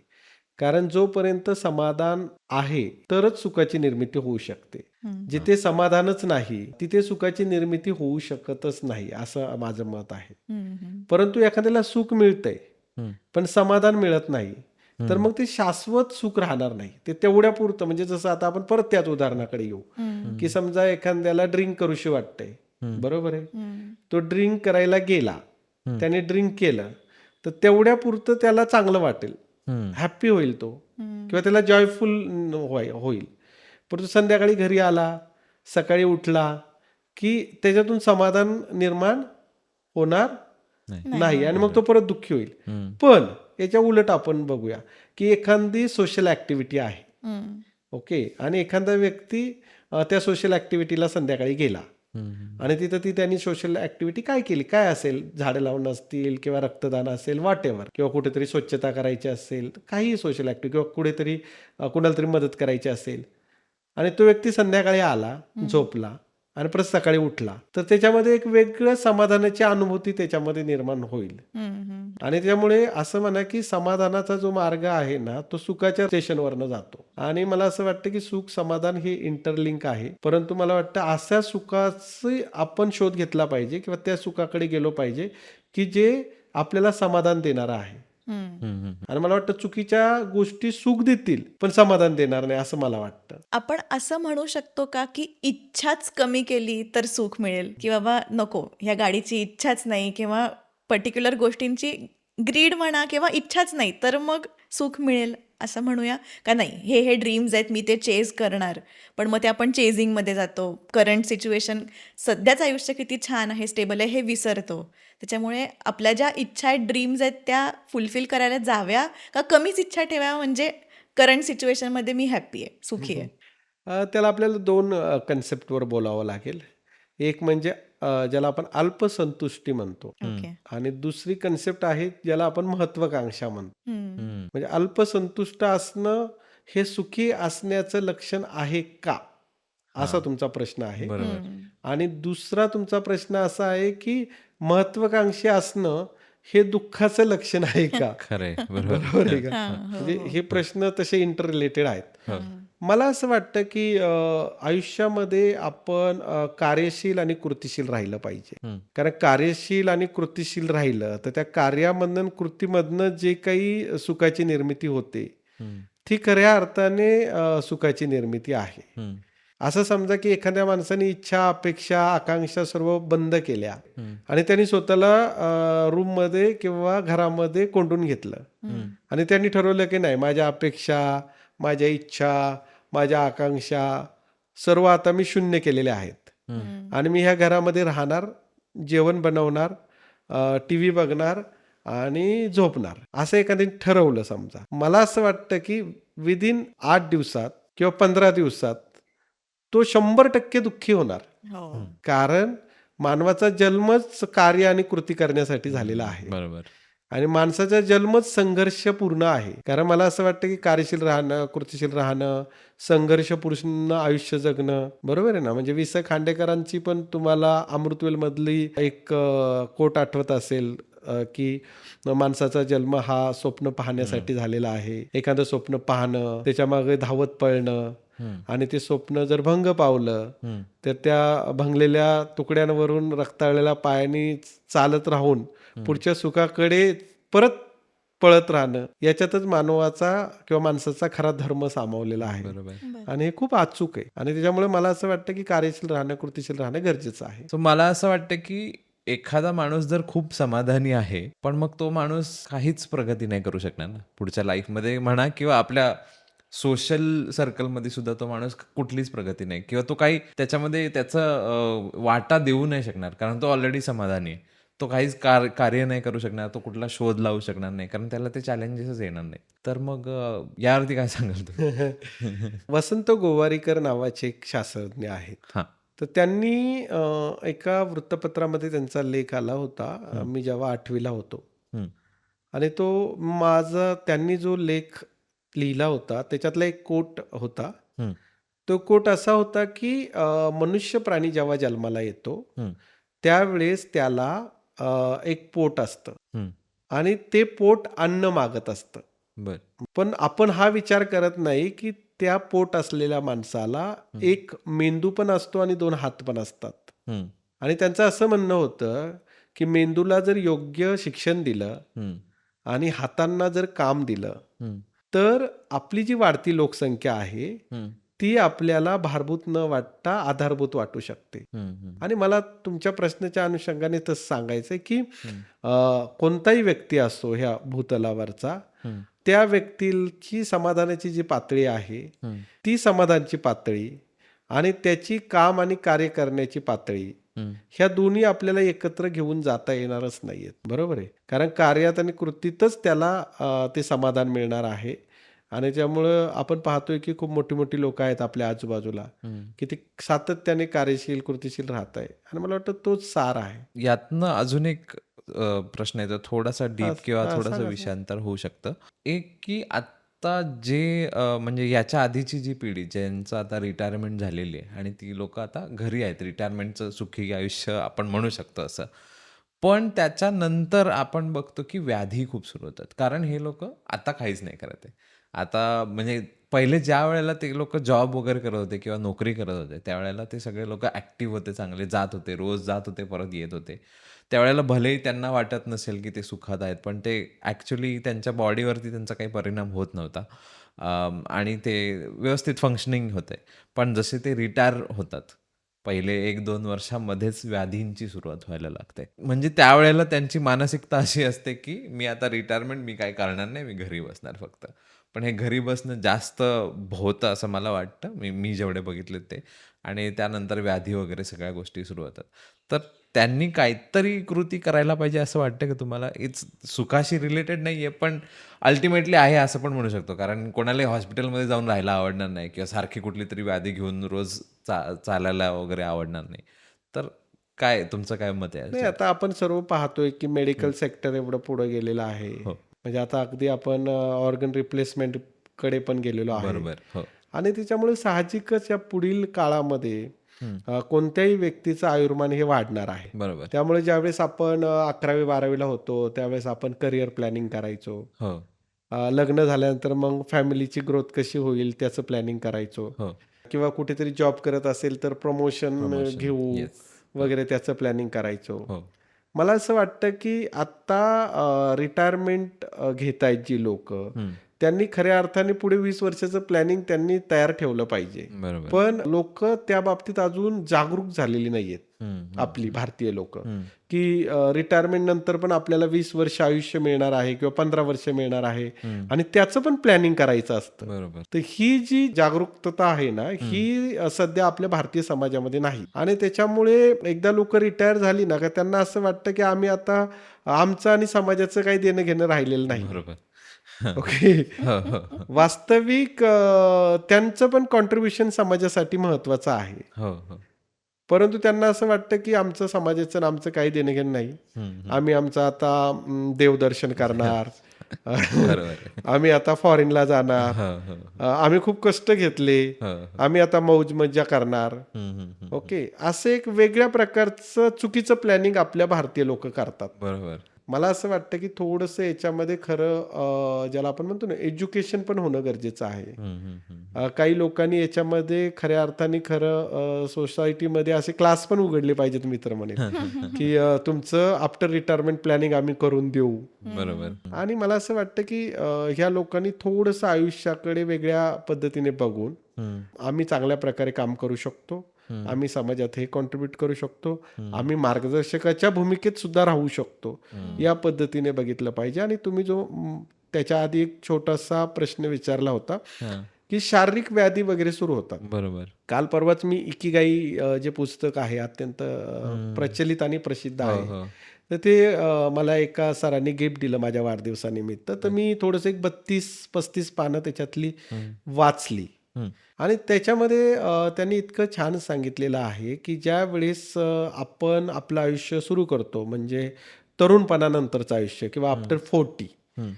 Speaker 2: कारण जोपर्यंत समाधान आहे तरच सुखाची निर्मिती होऊ शकते. जिथे समाधानच नाही तिथे सुखाची निर्मिती होऊ शकतच नाही, असं माझं मत आहे. परंतु एखाद्याला सुख मिळतंय पण समाधान मिळत नाही तर मग ते शाश्वत सुख राहणार नाही. ते तेवढ्या पुरतं, म्हणजे जसं आता आपण परत त्याच उदाहरणाकडे येऊ की समजा एखाद्याला ड्रिंक करूशी वाटतंय, बरोबर आहे, तो ड्रिंक करायला गेला, त्याने ड्रिंक केलं तर तेवढ्या पुरतं त्याला चांगलं वाटेल, हॅप्पी होईल तो किंवा त्याला जॉयफुल होईल. परंतु संध्याकाळी घरी आला, सकाळी उठला की त्याच्यातून समाधान निर्माण होणार नाही आणि मग तो परत दुःखी होईल. पण याच्या उलट आपण बघूया की एखादी सोशल ऍक्टिव्हिटी आहे, ओके, आणि एखादा व्यक्ती त्या सोशल ऍक्टिव्हिटीला संध्याकाळी गेला आणि तिथं त्यांनी सोशल ऍक्टिव्हिटी काय केली, काय असेल, झाडं लावणं असतील किंवा रक्तदान असेल, व्हॉट एव्हर, किंवा कुठेतरी स्वच्छता करायची असेल, काही सोशल ऍक्टिव्हिटी किंवा कुठेतरी कुणाला तरी मदत करायची असेल, आणि तो व्यक्ती संध्याकाळी आला, झोपला आणि परत सकाळी उठला तर त्याच्यामध्ये एक वेगळं समाधानाची अनुभूती त्याच्यामध्ये निर्माण होईल. आणि त्यामुळे असं म्हणा की समाधानाचा जो मार्ग आहे ना तो सुखाच्या स्टेशनवरनं जातो. आणि मला असं वाटतं की सुख समाधान हे इंटरलिंक आहे, परंतु मला वाटतं अशा सुखाचे आपण शोध घेतला पाहिजे किंवा त्या सुखाकडे गेलो पाहिजे की जे आपल्याला समाधान देणारं आहे. आणि मला वाटतं चुकीच्या गोष्टी सुख देतील पण समाधान देणार नाही असं मला वाटतं.
Speaker 3: आपण असं म्हणू शकतो का की इच्छाच कमी केली तर सुख मिळेल, की बाबा नको ह्या गाडीची इच्छाच नाही किंवा पर्टिक्युलर गोष्टींची ग्रीड म्हणा किंवा इच्छाच नाही तर मग सुख मिळेल असं म्हणूया का? नाही, हे ड्रीम्स आहेत, मी ते चेज करणार, पण मग ते आपण चेझिंगमध्ये जातो. करंट सिच्युएशन, सध्याचं आयुष्य किती छान आहे, स्टेबल आहे हे विसरतो. त्याच्यामुळे आपल्या ज्या इच्छा आहेत, ड्रीम्स आहेत त्या फुलफिल करायला जाव्या का कमीच इच्छा ठेव्या, म्हणजे करंट सिच्युएशनमध्ये मी हॅप्पी आहे, सुखी आहे.
Speaker 2: त्याला आपल्याला दोन कन्सेप्टवर बोलावं लागेल. एक म्हणजे ज्याला आपण अल्पसंतुष्टी म्हणतो
Speaker 3: ओके.
Speaker 2: आणि दुसरी कन्सेप्ट आहे ज्याला आपण महत्वाकांक्षा म्हणतो. म्हणजे अल्पसंतुष्ट असणं हे सुखी असण्याचं लक्षण आहे का, असा तुमचा प्रश्न आहे.
Speaker 1: बरोबर.
Speaker 2: आणि दुसरा तुमचा प्रश्न असा आहे की महत्वाकांक्षी असणं हे दुःखाचं लक्षण आहे का.
Speaker 1: खरंय. बरोबर.
Speaker 2: बरोबर आहे का?
Speaker 3: हां, हो,
Speaker 2: म्हणजे
Speaker 3: हो.
Speaker 2: हे प्रश्न तसे इंटर रिलेटेड आहेत.
Speaker 1: हो.
Speaker 2: मला असं वाटतं की आयुष्यामध्ये आपण कार्यशील आणि कृतिशील राहिलं पाहिजे. कारण कार्यशील आणि कृतिशील राहिलं तर त्या कार्यामधनं आणि कृतीमधनं जे काही सुखाची निर्मिती होते ती खऱ्या अर्थाने सुखाची निर्मिती आहे. असं समजा की एखाद्या माणसाने इच्छा, अपेक्षा, आकांक्षा सर्व बंद केल्या आणि त्यांनी स्वतःला रूममध्ये किंवा घरामध्ये कोंडून घेतलं आणि त्यांनी ठरवलं की नाही, माझ्या अपेक्षा, माझ्या इच्छा, माझ्या आकांक्षा सर्व आता मी शून्य केलेल्या आहेत आणि मी ह्या घरामध्ये राहणार, जेवण बनवणार, TV बघणार आणि झोपणार, असं एखाद्याने ठरवलं समजा. मला असं वाटतं की विदिन 8 दिवसात किंवा 15 दिवसात तो 100% दुःखी होणार.
Speaker 3: हो.
Speaker 2: कारण मानवाचा जन्मच कार्य आणि कृती करण्यासाठी झालेला आहे
Speaker 1: बरोबर.
Speaker 2: आणि माणसाचा जन्मच संघर्षपूर्ण आहे. कारण मला असं वाटतं की कार्यशील राहणं, कृतिशील राहणं, संघर्षपूर्ण आयुष्य जगणं, बरोबर आहे ना. म्हणजे वि स खांडेकरांची पण तुम्हाला अमृतवेलमधली एक कोट आठवत असेल की माणसाचा जन्म हा स्वप्न पाहण्यासाठी झालेला आहे. एखादं स्वप्न पाहणं, त्याच्या मागे धावत पळणं आणि ते स्वप्न जर भंग पावलं तर त्या भंगलेल्या तुकड्यांवरून रक्ताळलेल्या पायाने चालत राहून पुढच्या सुखाकडे परत पळत राहणं, याच्यातच मानवाचा किंवा माणसाचा खरा धर्म सामावलेला आहे.
Speaker 1: बरोबर.
Speaker 2: आणि हे खूप अचूक आहे आणि त्याच्यामुळे मला असं वाटतं की कार्यशील राहणं, कृतिशील राहणं गरजेचं आहे.
Speaker 1: सो मला असं वाटतं की एखादा माणूस जर खूप समाधानी आहे पण मग तो माणूस काहीच प्रगती नाही करू शकणार ना पुढच्या लाईफमध्ये म्हणा, किंवा आपल्या सोशल सर्कलमध्ये सुद्धा तो माणूस कुठलीच प्रगती नाही, किंवा तो काही त्याच्यामध्ये त्याचा वाटा देऊ नाही शकणार, कारण तो ऑलरेडी समाधानी आहे. तो काहीच कार्य नाही करू शकणार, तो कुठला शोध लावू शकणार नाही, कारण त्याला ते चॅलेंजेसच येणार नाही. तर मग यावरती काय सांगाल तुम्ही?
Speaker 2: वसंत गोवारीकर नावाचे एक शास्त्रज्ञ आहेत.
Speaker 1: हां.
Speaker 2: तर त्यांनी एका वृत्तपत्रामध्ये त्यांचा लेख आला होता, मी जेव्हा 8वीला होतो. आणि तो त्यांनी जो लेख लिहिला होता त्याच्यातला एक कोट होता. तो कोट असा होता की मनुष्य प्राणी जेव्हा जन्माला येतो त्यावेळेस त्याला एक पोट असतं आणि ते पोट अन्न मागत असतं.
Speaker 1: बर.
Speaker 2: पण आपण हा विचार करत नाही की त्या पोट असलेल्या माणसाला एक मेंदू पण असतो आणि 2 हात पण असतात. आणि त्यांचं असं म्हणणं होतं की मेंदूला जर योग्य शिक्षण दिलं आणि हातांना जर काम दिलं तर आपली जी वाढती लोकसंख्या आहे ती आपल्याला भारभूत न वाटता आधारभूत वाटू शकते. आणि मला तुमच्या प्रश्नाच्या अनुषंगाने तसं सांगायचंय की कोणताही व्यक्ती असो ह्या भूतलावरचा, त्या व्यक्तीची समाधानाची जी पातळी आहे ती समाधानाची पातळी आणि त्याची काम आणि कार्य करण्याची पातळी, ह्या दोन्ही आपल्याला एकत्र घेऊन जाता येणारच नाहीयेत. बरोबर आहे. कारण कार्यात आणि कृतीतच त्याला ते समाधान मिळणार आहे. आणि त्यामुळं आपण पाहतोय की खूप मोठी मोठी लोक आहेत आपल्या आजूबाजूला की ते सातत्याने कार्यशील, कृतिशील राहत आहे. आणि मला वाटतं तोच सार आहे.
Speaker 1: यातनं अजून एक प्रश्न येतो, थोडासा डीप किंवा थोडासा
Speaker 2: सांगा.
Speaker 1: विषयांतर होऊ शकतं. एक की आत्ता जे म्हणजे याच्या आधीची जी पिढी ज्यांचं आता रिटायरमेंट झालेली आहे आणि ती लोकं आता घरी आहेत. रिटायरमेंटचं सुखी आयुष्य आपण म्हणू शकतो असं. पण त्याच्यानंतर आपण बघतो की व्याधी खूप सुरू होतात. कारण हे लोकं आता काहीच नाही करत आहे. आता म्हणजे पहिले ज्यावेळेला ते लोकं जॉब वगैरे करत होते किंवा नोकरी करत होते, त्यावेळेला ते सगळे लोकं ॲक्टिव्ह होते, चांगले जात होते, रोज जात होते, परत येत होते. त्यावेळेला भलेही त्यांना वाटत नसेल की ते सुखात आहेत, पण ते ॲक्च्युली त्यांच्या बॉडीवरती त्यांचा काही परिणाम होत नव्हता. आणि ते व्यवस्थित फंक्शनिंग होते. पण जसे ते रिटायर होतात, पहिले 1-2 वर्षामध्येच व्याधींची सुरुवात व्हायला लागते. म्हणजे त्यावेळेला त्यांची मानसिकता अशी असते की मी आता रिटायरमेंट मी काही करणार नाही, मी घरी बसणार फक्त. पण हे घरी बसणं जास्त होतं असं मला वाटतं. मी मी जेवढे बघितलेत ते. आणि त्यानंतर व्याधी वगैरे सगळ्या गोष्टी सुरू होतात. तर त्यांनी काहीतरी कृती करायला पाहिजे असं वाटतं का तुम्हाला? इट्स सुखाशी रिलेटेड नाहीये, पण अल्टिमेटली आहे असं पण म्हणू शकतो. कारण कोणालाही हॉस्पिटलमध्ये जाऊन राहायला आवडणार नाही किंवा सारखी कुठली तरी व्याधी घेऊन रोज चालायला वगैरे आवडणार नाही. तर काय तुमचं काय मत आहे
Speaker 2: नाही,
Speaker 1: याच्यावर?
Speaker 2: आता आपण सर्व पाहतोय की मेडिकल सेक्टर एवढं पुढे गेलेलं आहे.
Speaker 1: हो.
Speaker 2: म्हणजे आता अगदी आपण ऑर्गन रिप्लेसमेंट कडे पण गेलेलो आहे.
Speaker 1: बरोबर. हो.
Speaker 2: आणि त्याच्यामुळे साहजिकच या पुढील काळामध्ये
Speaker 1: हं.
Speaker 2: कोणत्याही व्यक्तीचं आयुर्मान हे वाढणार आहे.
Speaker 1: बरोबर.
Speaker 2: त्यामुळे ज्यावेळेस आपण 11वी-12वीला होतो त्यावेळेस आपण करिअर प्लॅनिंग करायचो.
Speaker 1: हो.
Speaker 2: लग्न झाल्यानंतर मग फॅमिलीची ग्रोथ कशी होईल त्याचं प्लॅनिंग करायचो.
Speaker 1: हो.
Speaker 2: किंवा कुठेतरी जॉब करत असेल तर प्रमोशन
Speaker 1: प्रमोशन.
Speaker 2: घेऊ
Speaker 1: येस.
Speaker 2: वगैरे त्याचं प्लॅनिंग करायचो.
Speaker 1: हो.
Speaker 2: मला असं वाटतं की आत्ता रिटायरमेंट घेत आहेत जी लोक,
Speaker 1: हं.
Speaker 2: त्यांनी खऱ्या अर्थाने पुढे 20 वर्षाचं प्लॅनिंग त्यांनी तयार ठेवलं पाहिजे.
Speaker 1: बरोबर.
Speaker 2: पण लोक त्या बाबतीत अजून जागरूक झालेली नाहीयेत.
Speaker 1: हं.
Speaker 2: आपली भारतीय लोक
Speaker 1: हं.
Speaker 2: की रिटायरमेंट नंतर पण आपल्याला 20 वर्ष आयुष्य मिळणार आहे किंवा 15 वर्ष मिळणार आहे
Speaker 1: हं.
Speaker 2: आणि त्याचं पण प्लॅनिंग करायचं असतं.
Speaker 1: बरोबर.
Speaker 2: तर ही जी जागरूकता आहे ना, ही सध्या आपल्या भारतीय समाजामध्ये नाही. आणि त्याच्यामुळे एकदा लोक रिटायर झाली ना का त्यांना असं वाटतं की आम्ही आता आमचं आणि समाजाचं काही देणं घेणं राहिलेलं नाही.
Speaker 1: बरोबर.
Speaker 2: ओके.
Speaker 1: हो, हो, हो.
Speaker 2: वास्तविक त्यांचं पण कॉन्ट्रीब्युशन समाजासाठी महत्वाचं आहे.
Speaker 1: हो, हो.
Speaker 2: परंतु त्यांना असं वाटतं की आमचं समाजाचं आणि आमचं काही देणं घेणं नाही.
Speaker 1: हं, हं.
Speaker 2: आम्ही आमचं आता देवदर्शन करणार.
Speaker 1: बरोबर आहे.
Speaker 2: आम्ही आता फॉरेनला जाणार.
Speaker 1: हो, हो.
Speaker 2: आम्ही खूप कष्ट घेतले.
Speaker 1: हो, हो.
Speaker 2: आम्ही आता मौज मज्जा करणार.
Speaker 1: हं, हं, हं.
Speaker 2: ओके. असं एक वेगळ्या प्रकारचं चुकीचं प्लॅनिंग आपल्या भारतीय लोक करतात.
Speaker 1: बरोबर.
Speaker 2: मला असं वाटतं की थोडंसं याच्यामध्ये खरं ज्याला आपण म्हणतो ना एज्युकेशन पण होणं गरजेचं आहे.
Speaker 1: हं, हं, हं.
Speaker 2: काही लोकांनी याच्यामध्ये खऱ्या अर्थाने खरं सोसायटीमध्ये असे क्लास पण उघडले पाहिजेत मित्र म्हणेन की तुमचं आफ्टर रिटायरमेंट प्लॅनिंग आम्ही करून देऊ.
Speaker 1: बरोबर.
Speaker 2: आणि मला असं वाटतं की ह्या लोकांनी थोडंसं आयुष्याकडे वेगळ्या पद्धतीने बघून
Speaker 1: हं.
Speaker 2: आम्ही चांगल्या प्रकारे काम करू शकतो. आम्ही समाजात हे कॉन्ट्रीब्युट करू शकतो. आम्ही मार्गदर्शकाच्या भूमिकेत सुद्धा राहू शकतो. या पद्धतीने बघितलं पाहिजे. आणि तुम्ही जो त्याच्या आधी एक छोटासा प्रश्न विचारला होता
Speaker 1: हां.
Speaker 2: की शारीरिक व्याधी वगैरे सुरू होतात.
Speaker 1: बरोबर.
Speaker 2: काल परवाच मी इकिगाई जे पुस्तक आहे अत्यंत प्रचलित आणि प्रसिद्ध
Speaker 1: हो,
Speaker 2: आहे.
Speaker 1: हो.
Speaker 2: तर ते मला एका सरांनी गिफ्ट दिलं माझ्या वाढदिवसानिमित्त. तर मी थोडंसं एक 32-35 पानं त्याच्यातली वाचली.
Speaker 1: हं.
Speaker 2: आणि त्याच्यामध्ये त्यांनी इतकं छान सांगितलेलं आहे की ज्या वेळेस आपण आपलं आयुष्य सुरू करतो म्हणजे तरुणपणानंतरचं आयुष्य किंवा आफ्टर 40,
Speaker 1: हं.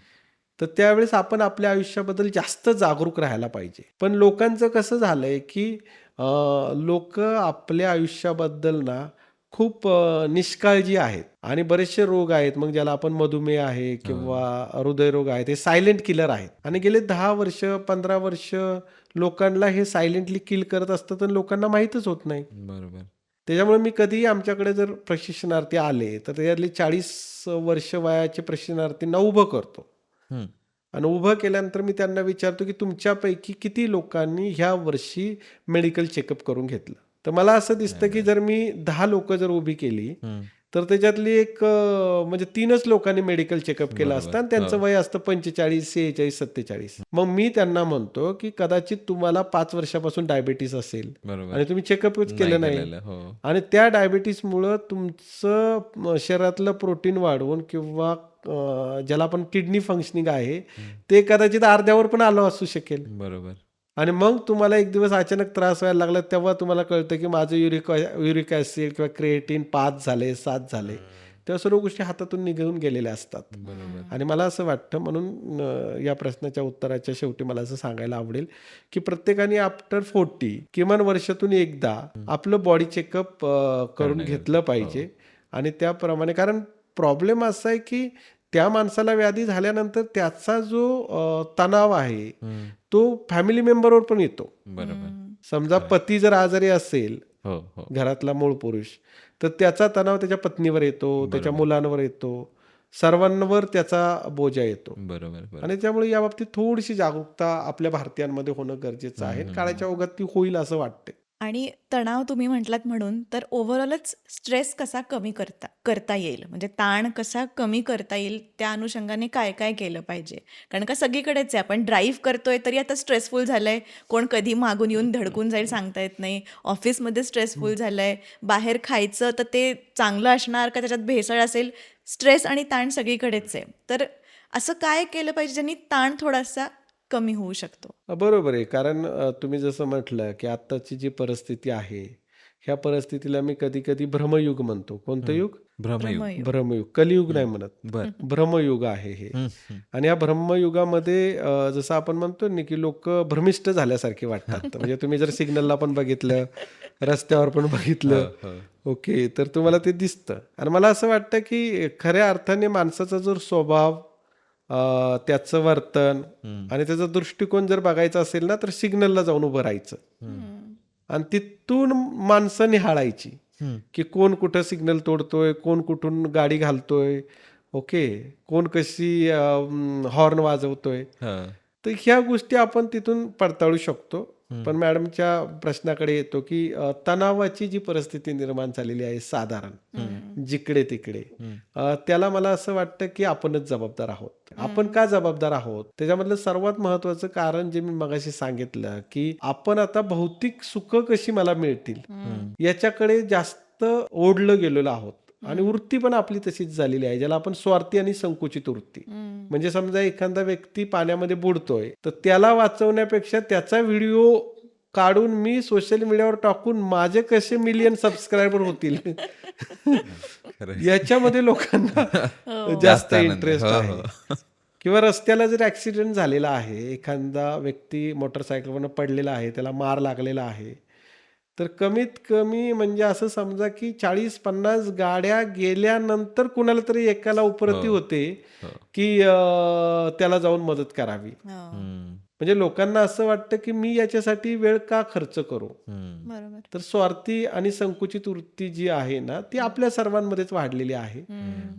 Speaker 2: तर त्यावेळेस आपण आपल्या आयुष्याबद्दल जास्त जागरूक राहायला पाहिजे. पण लोकांचं कसं झालंय की लोक आपल्या आयुष्याबद्दल ना खूप निष्काळजी आहेत. आणि बरेचसे रोग आहेत मग ज्याला आपण मधुमेह आहे किंवा हृदयरोग आहे, ते सायलेंट किलर आहेत. आणि गेले 10 वर्ष 15 वर्ष लोकांना हे सायलेंटली किल करत असतं तर लोकांना माहीतच होत नाही.
Speaker 1: बरोबर.
Speaker 2: त्याच्यामुळे मी कधीही आमच्याकडे जर प्रशिक्षणार्थी आले तर त्याच्यातले 40 वर्ष वयाचे प्रशिक्षणार्थींना उभं करतो.
Speaker 1: हं.
Speaker 2: आणि उभं केल्यानंतर मी त्यांना विचारतो की तुमच्यापैकी किती लोकांनी ह्या वर्षी मेडिकल चेकअप करून घेतलं. तर मला असं दिसतं की जर मी 10 लोक जर उभी केली
Speaker 1: हं.
Speaker 2: तर त्याच्यातली एक म्हणजे 3च लोकांनी मेडिकल चेकअप केलं
Speaker 1: बरोबर.
Speaker 2: असतं आणि त्यांचं
Speaker 1: हो.
Speaker 2: वय असतं 45, 46, 47. मग मी त्यांना म्हणतो की कदाचित तुम्हाला 5 वर्षापासून डायबिटीस असेल
Speaker 1: बरोबर.
Speaker 2: आणि तुम्ही चेकअपच केलं नाही.
Speaker 1: केलेलं. हो.
Speaker 2: आणि त्या डायबिटीसमुळं तुमचं शरीरातलं प्रोटीन वाढवून किंवा ज्याला आपण किडनी फंक्शनिंग आहे ते कदाचित अर्ध्यावर पण आलं असू शकेल.
Speaker 1: बरोबर.
Speaker 2: आणि मग तुम्हाला एक दिवस अचानक त्रास व्हायला लागला तेव्हा तुम्हाला कळतं की माझं युरिक ॲसिड किंवा क्रिएटिन 5 झाले 7 झाले. तेव्हा सर्व गोष्टी हातातून निघून गेलेल्या असतात. आणि मला असं वाटतं, म्हणून या प्रश्नाच्या उत्तराच्या शेवटी मला असं सांगायला आवडेल की प्रत्येकाने आफ्टर 40 किमान वर्षातून एकदा आपलं बॉडी चेकअप करून घेतलं पाहिजे. आणि त्याप्रमाणे, कारण प्रॉब्लेम असा आहे की त्या माणसाला व्याधी झाल्यानंतर त्याचा जो तणाव आहे तो फॅमिली मेंबरवर पण येतो.
Speaker 1: बरोबर.
Speaker 2: समजा पती जर आजारी असेल,
Speaker 1: हो हो
Speaker 2: घरातला मूळ पुरुष, तर त्याचा तणाव त्याच्या पत्नीवर येतो, त्याच्या मुलांवर येतो, सर्वांवर त्याचा बोजा येतो.
Speaker 1: बरोबर बरोबर.
Speaker 2: आणि त्यामुळे या बाबतीत थोडीशी जागरूकता आपल्या भारतीयांमध्ये होणं गरजेचं आहे. काळाच्या ओघात ती होईल असं वाटते.
Speaker 3: आणि तणाव तुम्ही म्हटलात म्हणून, तर ओव्हरऑलच स्ट्रेस कसा कमी करता येईल, म्हणजे ताण कसा कमी करता येईल, त्या अनुषंगाने काय काय केलं पाहिजे? कारण का सगळीकडेच आहे, आपण ड्राईव्ह करतोय तरी आता स्ट्रेसफुल झालंय, कोण कधी मागून येऊन धडकून जाईल सांगता येत नाही, ऑफिसमध्ये स्ट्रेसफुल झालंय, बाहेर खायचं तर ते चांगलं असणार का त्याच्यात भेसळ असेल, स्ट्रेस आणि ताण सगळीकडेच आहे. तर असं काय केलं पाहिजे ज्यांनी ताण थोडासा कमी होऊ शकतो?
Speaker 2: बरोबर आहे. कारण तुम्ही जसं म्हटलं की आत्ताची जी परिस्थिती आहे, ह्या परिस्थितीला मी कधी कधी भ्रमयुग म्हणतो. कोणतं युग?
Speaker 1: भ्रमयुग.
Speaker 3: भ्रमयुग.
Speaker 2: भ्रमयुग. कलियुग नाही म्हणत,
Speaker 1: बर.
Speaker 2: भ्रमयुग आहे हे. आणि या ब्रह्मयुगामध्ये जसं आपण म्हणतो ना की लोक भ्रमिष्ट झाल्यासारखे वाटतात. म्हणजे तुम्ही जर सिग्नलला पण बघितलं, रस्त्यावर पण बघितलं, ओके, तर तुम्हाला ते दिसतं. आणि मला असं वाटतं की खऱ्या अर्थाने माणसाचा जो स्वभाव, त्याचं वर्तन आणि त्याचा दृष्टिकोन जर बघायचा असेल ना, तर सिग्नलला जाऊन उभं राहायचं आणि तिथून माणसं निहाळायची की कोण कुठं सिग्नल तोडतोय, कोण कुठून गाडी घालतोय, ओके, कोण कशी हॉर्न वाजवतोय. तर ह्या गोष्टी आपण तिथून पडताळू शकतो. पण मॅडमच्या प्रश्नाकडे येतो की तणावाची जी परिस्थिती निर्माण झालेली आहे साधारण जिकडे तिकडे, त्याला मला असं वाटतं की आपणच जबाबदार आहोत. आपण का जबाबदार आहोत? त्याच्यामधलं सर्वात महत्वाचं कारण जे मी मगाशी सांगितलं की आपण आता भौतिक सुख कशी मला मिळतील याच्याकडे जास्त ओढलं गेलेलो आहोत. आणि वृत्ती पण आपली तशीच झालेली आहे, ज्याला आपण स्वार्थी आणि संकुचित वृत्ती. म्हणजे समजा एखादा व्यक्ती पाण्यामध्ये बुडतोय, तर त्याला वाचवण्यापेक्षा त्याचा व्हिडिओ काढून मी सोशल मीडियावर टाकून माझे कसे मिलियन सबस्क्रायबर होतील याच्यामध्ये लोकांना जास्त
Speaker 1: जास्त आनंद.
Speaker 2: इंटरेस्ट
Speaker 1: हो,
Speaker 2: आहे. किंवा रस्त्याला जर ऍक्सिडेंट झालेला आहे, एखादा व्यक्ती मोटरसायकलवरनं पडलेला आहे, त्याला मार लागलेला आहे, तर कमीत कमी म्हणजे असं समजा की 40-50 गाड्या गेल्यानंतर कुणाला तरी एकाला उपरती होते की त्याला जाऊन मदत करावी. म्हणजे लोकांना असं वाटतं की मी याच्यासाठी वेळ का खर्च करू.
Speaker 3: बरोबर.
Speaker 2: तर स्वार्थी आणि संकुचित वृत्ती जी आहे ना, ती आपल्या सर्वांमध्येच वाढलेली आहे.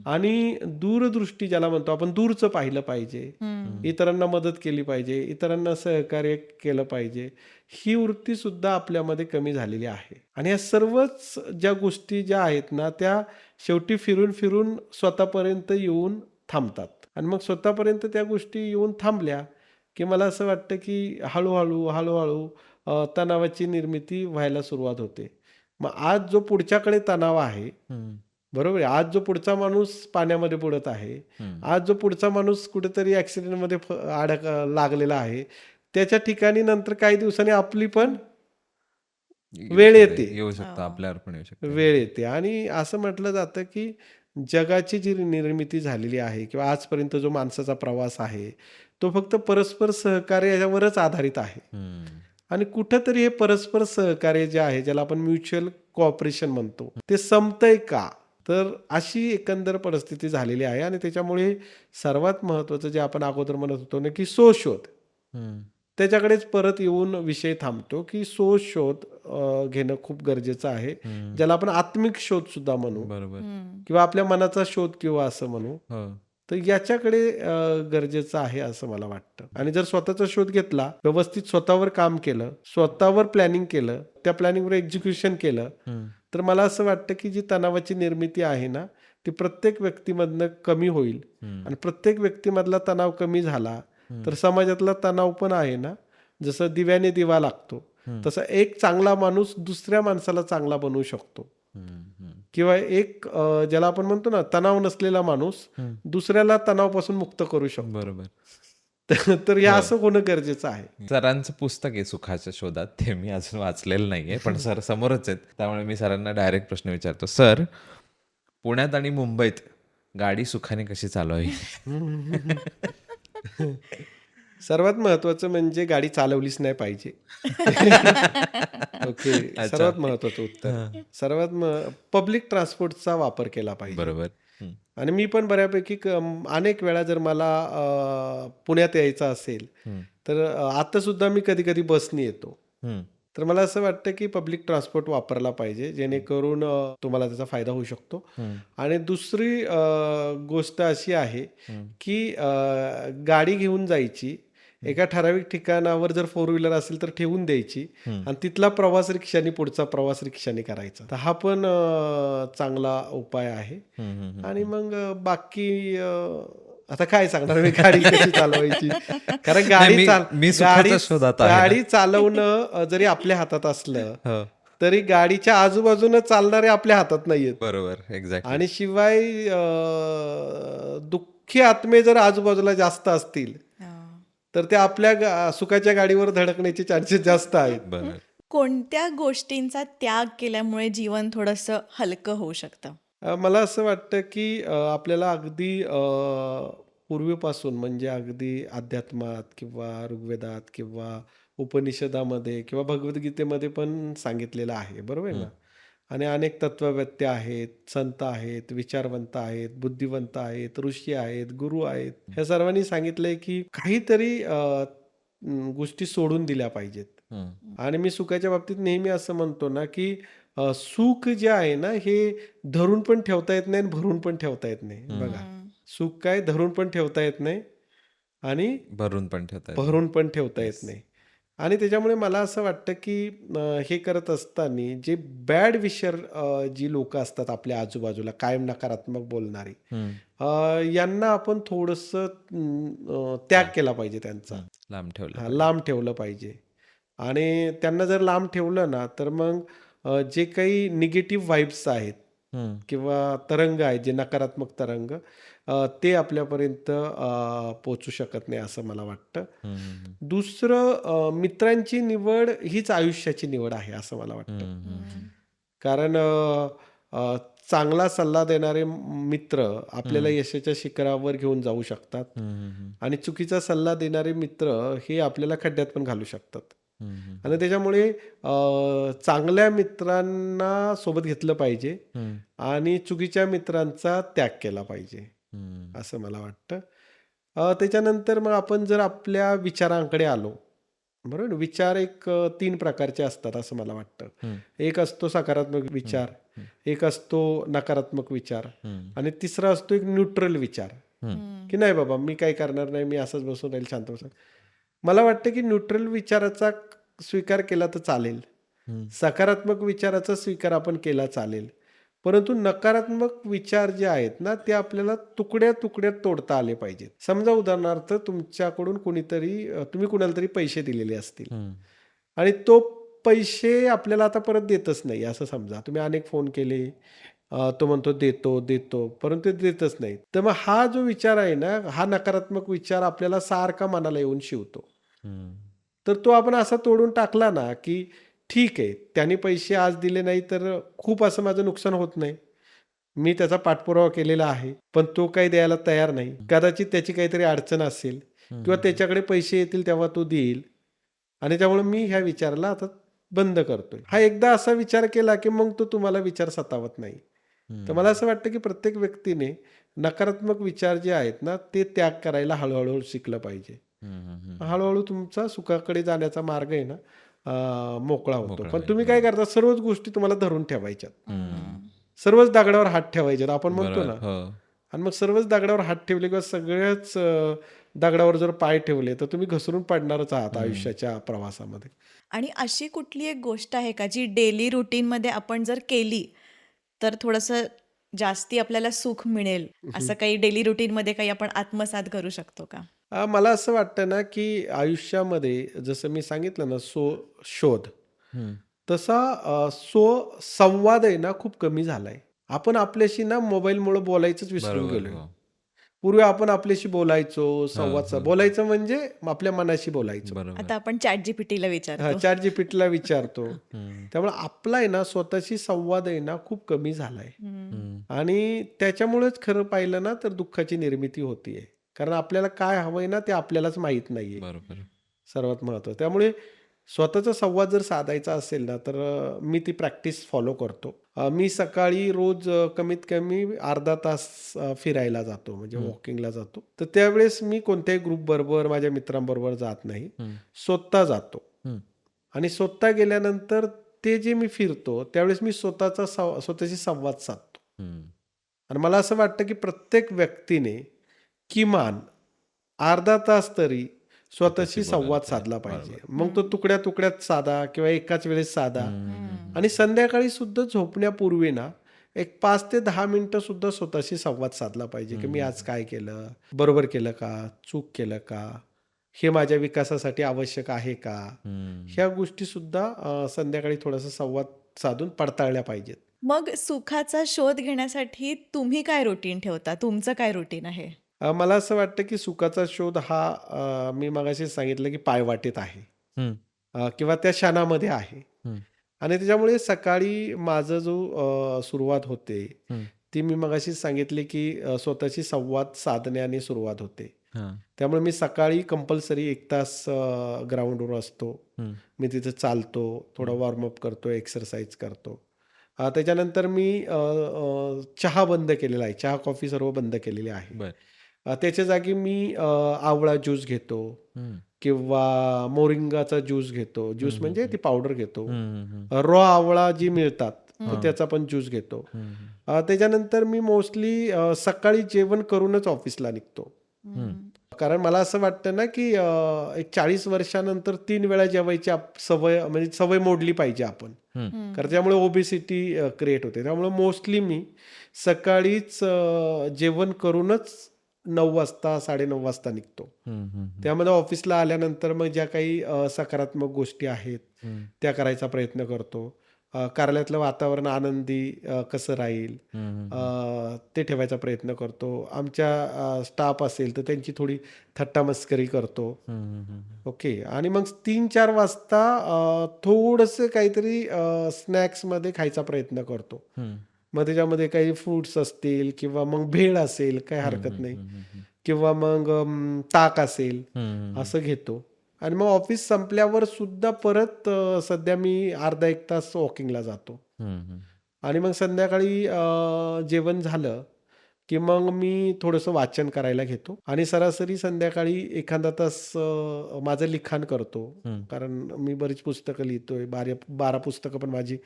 Speaker 2: आणि दूरदृष्टी ज्याला म्हणतो आपण, दूरचं पाहिलं पाहिजे, इतरांना मदत केली पाहिजे, इतरांना सहकार्य केलं पाहिजे, ही वृत्ती सुद्धा आपल्यामध्ये कमी झालेली आहे. आणि या सर्वच ज्या गोष्टी ज्या आहेत ना, त्या शेवटी फिरून फिरून स्वतःपर्यंत येऊन थांबतात. आणि मग स्वतःपर्यंत त्या गोष्टी येऊन थांबल्या की मला असं वाटतं की हळूहळू तणावाची निर्मिती व्हायला सुरुवात होते. मग आज जो पुढच्याकडे तणाव आहे, बरोबर आहे, आज जो पुढचा माणूस पाण्यामध्ये बुडत आहे, आज जो पुढचा माणूस कुठेतरी ऍक्सिडेंटमध्ये लागलेला आहे, त्याच्या ठिकाणी नंतर काही दिवसांनी आपली पण वेळ येते,
Speaker 1: येऊ शकतो, आपल्यावर पण येऊ शकतो.
Speaker 2: वेळ येते. आणि असं म्हटलं जातं की जगाची जी निर्मिती झालेली आहे किंवा आजपर्यंत जो माणसाचा प्रवास आहे, तो फक्त परस्पर सहकार्य याच्यावरच आधारित आहे. आणि कुठंतरी हे परस्पर सहकार्य जे आहे, ज्याला आपण म्युच्युअल कोऑपरेशन म्हणतो, ते संपतंय का? तर अशी एकंदर परिस्थिती झालेली आहे. आणि त्याच्यामुळे सर्वात महत्वाचं जे आपण अगोदर म्हणत होतो ना की शोध, त्याच्याकडेच परत येऊन विषय थांबतो की शोध घेणं खूप गरजेचं आहे, ज्याला आपण आत्मिक शोध सुद्धा म्हणू,
Speaker 1: बरोबर.
Speaker 2: किंवा आपल्या मनाचा शोध किंवा असं म्हणू. तर याच्याकडे गरजेचं आहे असं मला वाटतं. आणि जर स्वतःचा शोध घेतला, व्यवस्थित स्वतःवर काम केलं, स्वतःवर प्लॅनिंग केलं, त्या प्लॅनिंगवर एक्झिक्युशन केलं, तर मला असं वाटतं की जी तणावाची निर्मिती आहे ना, ती प्रत्येक व्यक्तीमधनं कमी होईल. आणि प्रत्येक व्यक्तीमधला तणाव कमी झाला तर समाजातला तणाव पण आहे ना, जसं दिव्याने दिवा लागतो, तसं एक चांगला माणूस दुसऱ्या माणसाला चांगला बनवू शकतो. किंवा एक ज्याला आपण म्हणतो ना, तणाव नसलेला माणूस दुसऱ्याला तणावापासून मुक्त करू शकतो.
Speaker 1: बरोबर.
Speaker 2: तर या असं होणं गरजेचं आहे.
Speaker 1: सरांचं पुस्तक आहे सुखाच्या शोधात, ते मी अजून वाचलेलं नाहीये, पण सर समोरच आहेत, त्यामुळे मी सरांना डायरेक्ट प्रश्न विचारतो. सर, पुण्यात आणि मुंबईत गाडी सुखाने कशी चालवावी?
Speaker 2: सर्वात महत्वाचं म्हणजे गाडी चालवलीच नाही पाहिजे. ओके.
Speaker 1: अच्छा.
Speaker 2: सर्वात महत्वाचं उत्तर.
Speaker 1: हां.
Speaker 2: पब्लिक ट्रान्सपोर्टचा वापर केला पाहिजे.
Speaker 1: बरोबर. हं.
Speaker 2: आणि मी पण बऱ्यापैकी अनेक वेळा जर मला पुण्यात यायचं असेल,
Speaker 1: हं.
Speaker 2: तर आता सुद्धा मी कधी-कधी बसनी येतो.
Speaker 1: हं.
Speaker 2: तर मला असं वाटतं की पब्लिक ट्रान्सपोर्ट वापरला पाहिजे, जेणेकरून तुम्हाला त्याचा फायदा होऊ शकतो.
Speaker 1: हं.
Speaker 2: आणि दुसरी गोष्ट अशी आहे
Speaker 1: हं.
Speaker 2: की गाडी घेऊन जायची. एका ठराविक ठिकाणावर जर फोर व्हीलर असेल तर ठेवून द्यायची
Speaker 1: हं.
Speaker 2: आणि तिथला प्रवास रिक्षाने, पुढचा प्रवास रिक्षाने करायचा. तर हा पण चांगला उपाय आहे.
Speaker 1: हं. हं. हं.
Speaker 2: आणि मग बाकी आता काय सांगणार मी गाडी कशी चालवायची. कारण
Speaker 1: नाही, मी सुखाच्या शोधात आहे ना.
Speaker 2: गाडी चालवणं जरी आपल्या हातात असलं
Speaker 1: हो.
Speaker 2: तरी गाडीच्या आजूबाजूनं चालणारे आपल्या हातात नाहीयेत.
Speaker 1: बरोबर. एक्झॅक्टली.
Speaker 2: आणि शिवाय दुःखी आत्मे जर आजूबाजूला जास्त असतील तर ते आपल्या सुखाच्या गाडीवर धडकण्याचे चान्सेस जास्त आहेत.
Speaker 1: बरोबर.
Speaker 3: कोणत्या गोष्टींचा त्याग केल्यामुळे जीवन थोडंसं हलकं होऊ शकतं?
Speaker 2: मला असं वाटतं की आपल्याला अगदी पूर्वीपासून म्हणजे अगदी अध्यात्मात किंवा ऋग्वेदात किंवा उपनिषदामध्ये किंवा भगवद्गीतेमध्ये पण सांगितलेलं आहे, बरोबर आहे ना. आणि अनेक तत्ववेत्ते आहेत, संत आहेत, विचारवंत आहेत, बुद्धिवंत आहेत, ऋषी आहेत, गुरु आहेत. ह्या सर्वांनी सांगितलंय की काहीतरी गोष्टी सोडून दिल्या पाहिजेत.
Speaker 1: हं.
Speaker 2: आणि मी सुखाच्या बाबतीत नेहमी असं म्हणतो ना की सुख जे आहे ना हे धरून पण ठेवता येत नाही आणि भरून पण ठेवता येत नाही. बघा, सुख काय धरून पण ठेवता येत नाही आणि
Speaker 1: भरून पण ठेवता येतं.
Speaker 2: भरून पण ठेवता येत नाही. आणि त्याच्यामुळे मला असं वाटतं की हे करत असताना जे बॅड विशर जी लोक असतात आपल्या आजूबाजूला कायम नकारात्मक बोलणारी,
Speaker 1: हं.
Speaker 2: यांना आपण थोडंसं त्याग केला पाहिजे त्यांचा.
Speaker 1: हं. लांब ठेवलं.
Speaker 2: लांब ठेवलं पाहिजे. आणि त्यांना जर लांब ठेवलं ना तर मग जे काही निगेटिव्ह व्हाइब्स आहेत
Speaker 1: हं.
Speaker 2: किंवा तरंग आहेत, जे नकारात्मक तरंग, ते आपल्यापर्यंत पोचू शकत नाही असं मला वाटतं.
Speaker 1: हं. हं.
Speaker 2: दुसरं, मित्रांची निवड हीच आयुष्याची निवड आहे असं मला वाटतं.
Speaker 1: हं.
Speaker 2: कारण अ, चांगला सल्ला देणारे मित्र आपल्याला यशाच्या शिखरावर घेऊन जाऊ शकतात
Speaker 1: हं.
Speaker 2: आणि चुकीचा सल्ला देणारे मित्र हे आपल्याला खड्ड्यात पण घालू शकतात.
Speaker 1: हं.
Speaker 2: आणि त्याच्यामुळे चांगल्या मित्रांना सोबत घेतलं पाहिजे
Speaker 1: हं.
Speaker 2: आणि चुकीच्या मित्रांचा त्याग केला पाहिजे
Speaker 1: हं.
Speaker 2: असं मला वाटतं. त्याच्यानंतर मग आपण जर आपल्या विचारांकडे आलो, बरोबर ना, विचार एक 3 प्रकारचे असतात असं मला वाटतं.
Speaker 1: हं.
Speaker 2: एक असतो सकारात्मक विचार, एक असतो नकारात्मक विचार
Speaker 1: हं.
Speaker 2: आणि तिसरा असतो एक न्यूट्रल विचार,
Speaker 1: हं.
Speaker 2: की नाही बाबा मी काही करणार नाही, मी असंच बसून राहील, शांत बसून. मला वाटतं की न्यूट्रल विचाराचा स्वीकार केला तर चालेल,
Speaker 1: हं.
Speaker 2: सकारात्मक विचाराचा स्वीकार आपण केला चालेल, परंतु नकारात्मक विचार जे आहेत ना ते आपल्याला तुकड्या तुकड्यात तोडता आले पाहिजेत. समजा उदाहरणार्थ तुमच्याकडून कुणीतरी तुम्ही कुणाला तरी पैसे दिलेले असतील
Speaker 1: हं.
Speaker 2: आणि तो पैसे आपल्याला आता परत देतच नाही असं समजा. तुम्ही अनेक फोन केले, तो म्हणतो देतो देतो, परंतु ते देतच नाही. तर मग हा जो विचार आहे ना, हा नकारात्मक विचार आपल्याला सारखा मनाला येऊन शिवतो.
Speaker 1: हं.
Speaker 2: तर तो आपण असा तोडून टाकला ना की ठीक आहे, त्याने पैसे आज दिले नाही तर खूप असं माझं नुकसान होत नाही, मी त्याचा पाठपुरावा केलेला आहे, पण तो काही द्यायला तयार नाही. कदाचित त्याची काहीतरी अडचण असेल किंवा त्याच्याकडे पैसे येतील तेव्हा तो देईल आणि त्यामुळे मी ह्या विचाराला आता बंद करतोय. हा एकदा असा विचार केला की मग तो तुम्हाला विचार सतावत नाही. तर मला असं वाटतं की प्रत्येक व्यक्तीने नकारात्मक विचार जे आहेत ना ते त्याग करायला हळूहळू शिकलं पाहिजे.
Speaker 1: हं.
Speaker 2: हळूहळू तुमचा सुखाकडे जाण्याचा मार्ग आहे ना मोकळा होतो.
Speaker 1: मोकळा
Speaker 2: पण
Speaker 1: होईल.
Speaker 2: तुम्ही काय करता, सर्वच गोष्टी तुम्हाला धरून ठेवायच्यात,
Speaker 1: हं.
Speaker 2: सर्वच दगडावर हात ठेवायचे आपण म्हणतो
Speaker 1: बरोबर.
Speaker 2: ना.
Speaker 1: हो.
Speaker 2: आणि मग सर्वच दगडावर हात ठेवले किंवा सगळ्याच दगडावर जर पाय ठेवले तर तुम्ही घसरून पडणारच आहात आयुष्याच्या प्रवासामध्ये.
Speaker 3: आणि अशी कुठली एक गोष्ट आहे का जी डेली रुटीनमध्ये आपण जर केली तर थोडंसं जास्ती आपल्याला सुख मिळेल, असं काही डेली रुटीनमध्ये काही आपण आत्मसात करू शकतो का?
Speaker 2: मला असं वाटतं ना की आयुष्यामध्ये जसं मी सांगितलं ना शोध,
Speaker 1: हं.
Speaker 2: तसा संवाद आहे ना खूप कमी झालाय. आपण आपल्याशी ना मोबाईलमुळे बोलायचंच विसरून
Speaker 1: बरोबर.
Speaker 2: गेलोय.
Speaker 1: हो.
Speaker 2: पूर्वी आपण आपल्याशी बोलायचो,
Speaker 1: हो.
Speaker 2: बोलायचं म्हणजे आपल्या मनाशी बोलायचो.
Speaker 1: बरोबर.
Speaker 3: आता आपण चॅट जीपीटीला
Speaker 2: हा,
Speaker 3: विचारतो.
Speaker 2: चॅट जीपीटीला विचारतो.
Speaker 1: हम्म.
Speaker 2: त्यामुळे आपला आहे ना स्वतःशी संवाद आहे ना खूप कमी झालाय.
Speaker 3: हम्म.
Speaker 1: हम्म.
Speaker 2: आणि त्याच्यामुळेच खरं पाहिलं ना तर दुःखाची निर्मिती होतीये. कारण आपल्याला काय हवंय ना ते आपल्यालाच माहित नाहीये.
Speaker 1: बरोबर.
Speaker 2: सर्वात महत्त्वाचं. त्यामुळे स्वतःचा संवाद जर साधायचा असेल ना तर मी ती प्रॅक्टिस फॉलो करतो. मी सकाळी रोज कमीत कमी अर्धा तास फिरायला जातो, म्हणजे वॉकिंगला जातो. तर त्यावेळेस मी कोणत्याही ग्रुपबरोबर, माझ्या मित्रांबरोबर जात नाही.
Speaker 1: हम्म.
Speaker 2: स्वतः जातो.
Speaker 1: हम्म.
Speaker 2: आणि स्वतः गेल्यानंतर ते जे मी फिरतो त्यावेळेस मी स्वतःशी संवाद साधतो.
Speaker 1: हम्म.
Speaker 2: आणि मला असं वाटतं की प्रत्येक व्यक्तीने किमान अर्धा तास तरी स्वतःशी
Speaker 1: स्वतःशी बोलायला
Speaker 2: संवाद
Speaker 1: पाहिजे.
Speaker 2: साधला पाहिजे.
Speaker 1: बरोबर.
Speaker 2: मग तो तुकड्या तुकड्यात साधा किंवा एकाच वेळेस साधा.
Speaker 1: हम्म.
Speaker 2: आणि संध्याकाळी सुद्धा झोपण्यापूर्वी ना एक 5 ते 10 मिनिटं सुद्धा स्वतःशी संवाद साधला पाहिजे की मी आज काय केलं, बरोबर केलं का, चूक केलं का, हे माझ्या विकासासाठी आवश्यक आहे का,
Speaker 1: हम्म.
Speaker 2: ह्या गोष्टी सुद्धा संध्याकाळी थोडासा संवाद साधून पडताळल्या पाहिजेत.
Speaker 3: मग सुखाचा शोध घेण्यासाठी तुम्ही काय रुटीन ठेवता? तुमचं काय रुटीन आहे?
Speaker 2: मला असं वाटतं की सुखाचा शोध हा मी मगाशी सांगितलं की पायवाटेत आहे.
Speaker 1: हम्म.
Speaker 2: किंवा त्या क्षणामध्ये आहे.
Speaker 1: हम्म.
Speaker 2: आणि त्याच्यामुळे सकाळी माझं जो सुरुवात होते
Speaker 1: हम्म.
Speaker 2: ती मी मगाशी सांगितली की स्वतःशी संवाद साधण्याने सुरुवात होते.
Speaker 1: हा.
Speaker 2: त्यामुळे मी सकाळी कंपल्सरी 1 तास ग्राउंडवर असतो.
Speaker 1: हम्म.
Speaker 2: मी तिथे चालतो, थोडं वॉर्मअप करतो, एक्सरसाइज करतो. त्याच्यानंतर मी चहा बंद केलेला आहे. चहा, कॉफी सर्व बंद केलेली आहे.
Speaker 1: बर.
Speaker 2: त्याच्या जागी मी आवळा ज्यूस घेतो
Speaker 1: हम्म.
Speaker 2: किंवा मोरिंगाचा ज्यूस घेतो. ज्यूस म्हणजे ती पावडर घेतो.
Speaker 1: हम्म.
Speaker 2: रॉ आवळा जी मिळतात तर त्याचा पण ज्यूस घेतो.
Speaker 1: हम्म.
Speaker 2: त्याच्यानंतर मी मोस्टली सकाळी जेवण करूनच ऑफिसला निघतो.
Speaker 3: हम्म.
Speaker 2: कारण मला असं वाटतं ना की एक 40 वर्षानंतर 3 वेळा जेवायची सवय, म्हणजे सवय मोडली पाहिजे आपण.
Speaker 1: हम्म.
Speaker 2: कारण त्यामुळे ओबेसिटी क्रिएट होते. त्यामुळे मोस्टली मी सकाळीच जेवण करूनच 9 वाजता 9:30 वाजता निघतो.
Speaker 1: हम्म.
Speaker 2: त्यामध्ये ऑफिसला आल्यानंतर मग ज्या काही सकारात्मक गोष्टी आहेत
Speaker 1: हम्म.
Speaker 2: त्या करायचा प्रयत्न करतो. कार्यालयातलं वातावरण आनंदी कसं राहील ते ठेवायचा प्रयत्न करतो. आमच्या स्टाफ असेल तर त्यांची थोडी थट्टामस्करी करतो.
Speaker 1: हम्म.
Speaker 2: ओके. आणि मग 3-4 वाजता थोडंसं काहीतरी स्नॅक्समध्ये खायचा प्रयत्न करतो.
Speaker 1: हम्म.
Speaker 2: मग त्याच्यामध्ये काही फ्रुट्स असतील किंवा मग भेळ असेल, काही हरकत नाही, किंवा मग ताक असेल,
Speaker 1: हम्म.
Speaker 2: असं घेतो. आणि मग ऑफिस संपल्यावर सुद्धा परत सध्या मी अर्धा 1 तास वॉकिंगला जातो.
Speaker 1: हम्म.
Speaker 2: आणि मग संध्याकाळी जेवण झालं की मग मी थोडंसं वाचन करायला घेतो. आणि सरासरी संध्याकाळी एखादा तास माझं लिखाण करतो. कारण मी बरीच पुस्तकं लिहितोय. 12 पुस्तकं पण माझी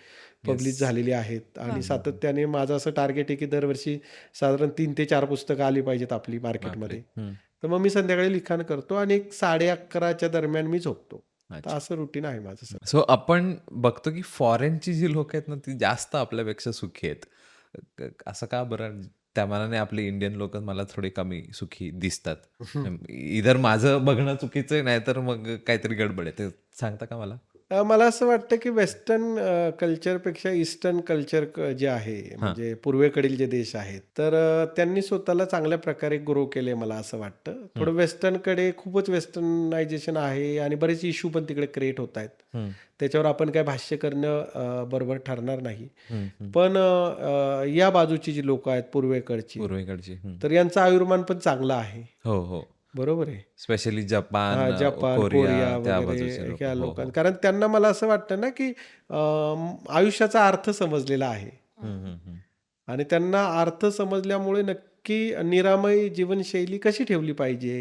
Speaker 2: पब्लिश झालेली आहेत. आणि सातत्याने माझं असं टार्गेट आहे की दरवर्षी साधारण 3 ते 4 पुस्तकं आली पाहिजेत आपली मार्केटमध्ये. तर मग मी संध्याकाळी लिखाण करतो आणि एक 11:30च्या दरम्यान मी झोपतो. तर असं रुटीन आहे माझं सर.
Speaker 1: सो आपण बघतो की फॉरेनची जी लोक आहेत ना ती जास्त आपल्यापेक्षा सुखी आहेत. असं का बरं? त्या मानाने आपले इंडियन लोक मला थोडे कमी सुखी दिसतात. इधर माझं बघणं चुकीचं आहे, नाही तर मग काहीतरी गडबड आहे. ते सांगता का मला?
Speaker 2: मला असं वाटतं की वेस्टर्न कल्चरपेक्षा ईस्टर्न कल्चर जे आहे, म्हणजे पूर्वेकडील जे देश आहेत, तर त्यांनी स्वतःला चांगल्या प्रकारे ग्रो केले मला असं वाटतं. थोडं वेस्टर्नकडे खूपच वेस्टर्नायझेशन आहे आणि बरेच इश्यू पण तिकडे क्रिएट होत आहेत. त्याच्यावर आपण काय भाष्य करणं बरोबर ठरणार नाही. पण या बाजूची जी लोक आहेत पूर्वेकडची, तर यांचं आयुर्मान पण चांगलं आहे.
Speaker 1: हो हो,
Speaker 2: बरोबर आहे.
Speaker 1: Specially Japan,
Speaker 2: Japan,
Speaker 1: Korea
Speaker 2: Korea वगैरे
Speaker 1: वगैरे
Speaker 2: ह्या लोकांना, कारण त्यांना मला असं वाटतं ना की आयुष्याचा अर्थ समजलेला आहे. आणि त्यांना अर्थ समजल्यामुळे नक्की निरामय जीवनशैली कशी ठेवली पाहिजे.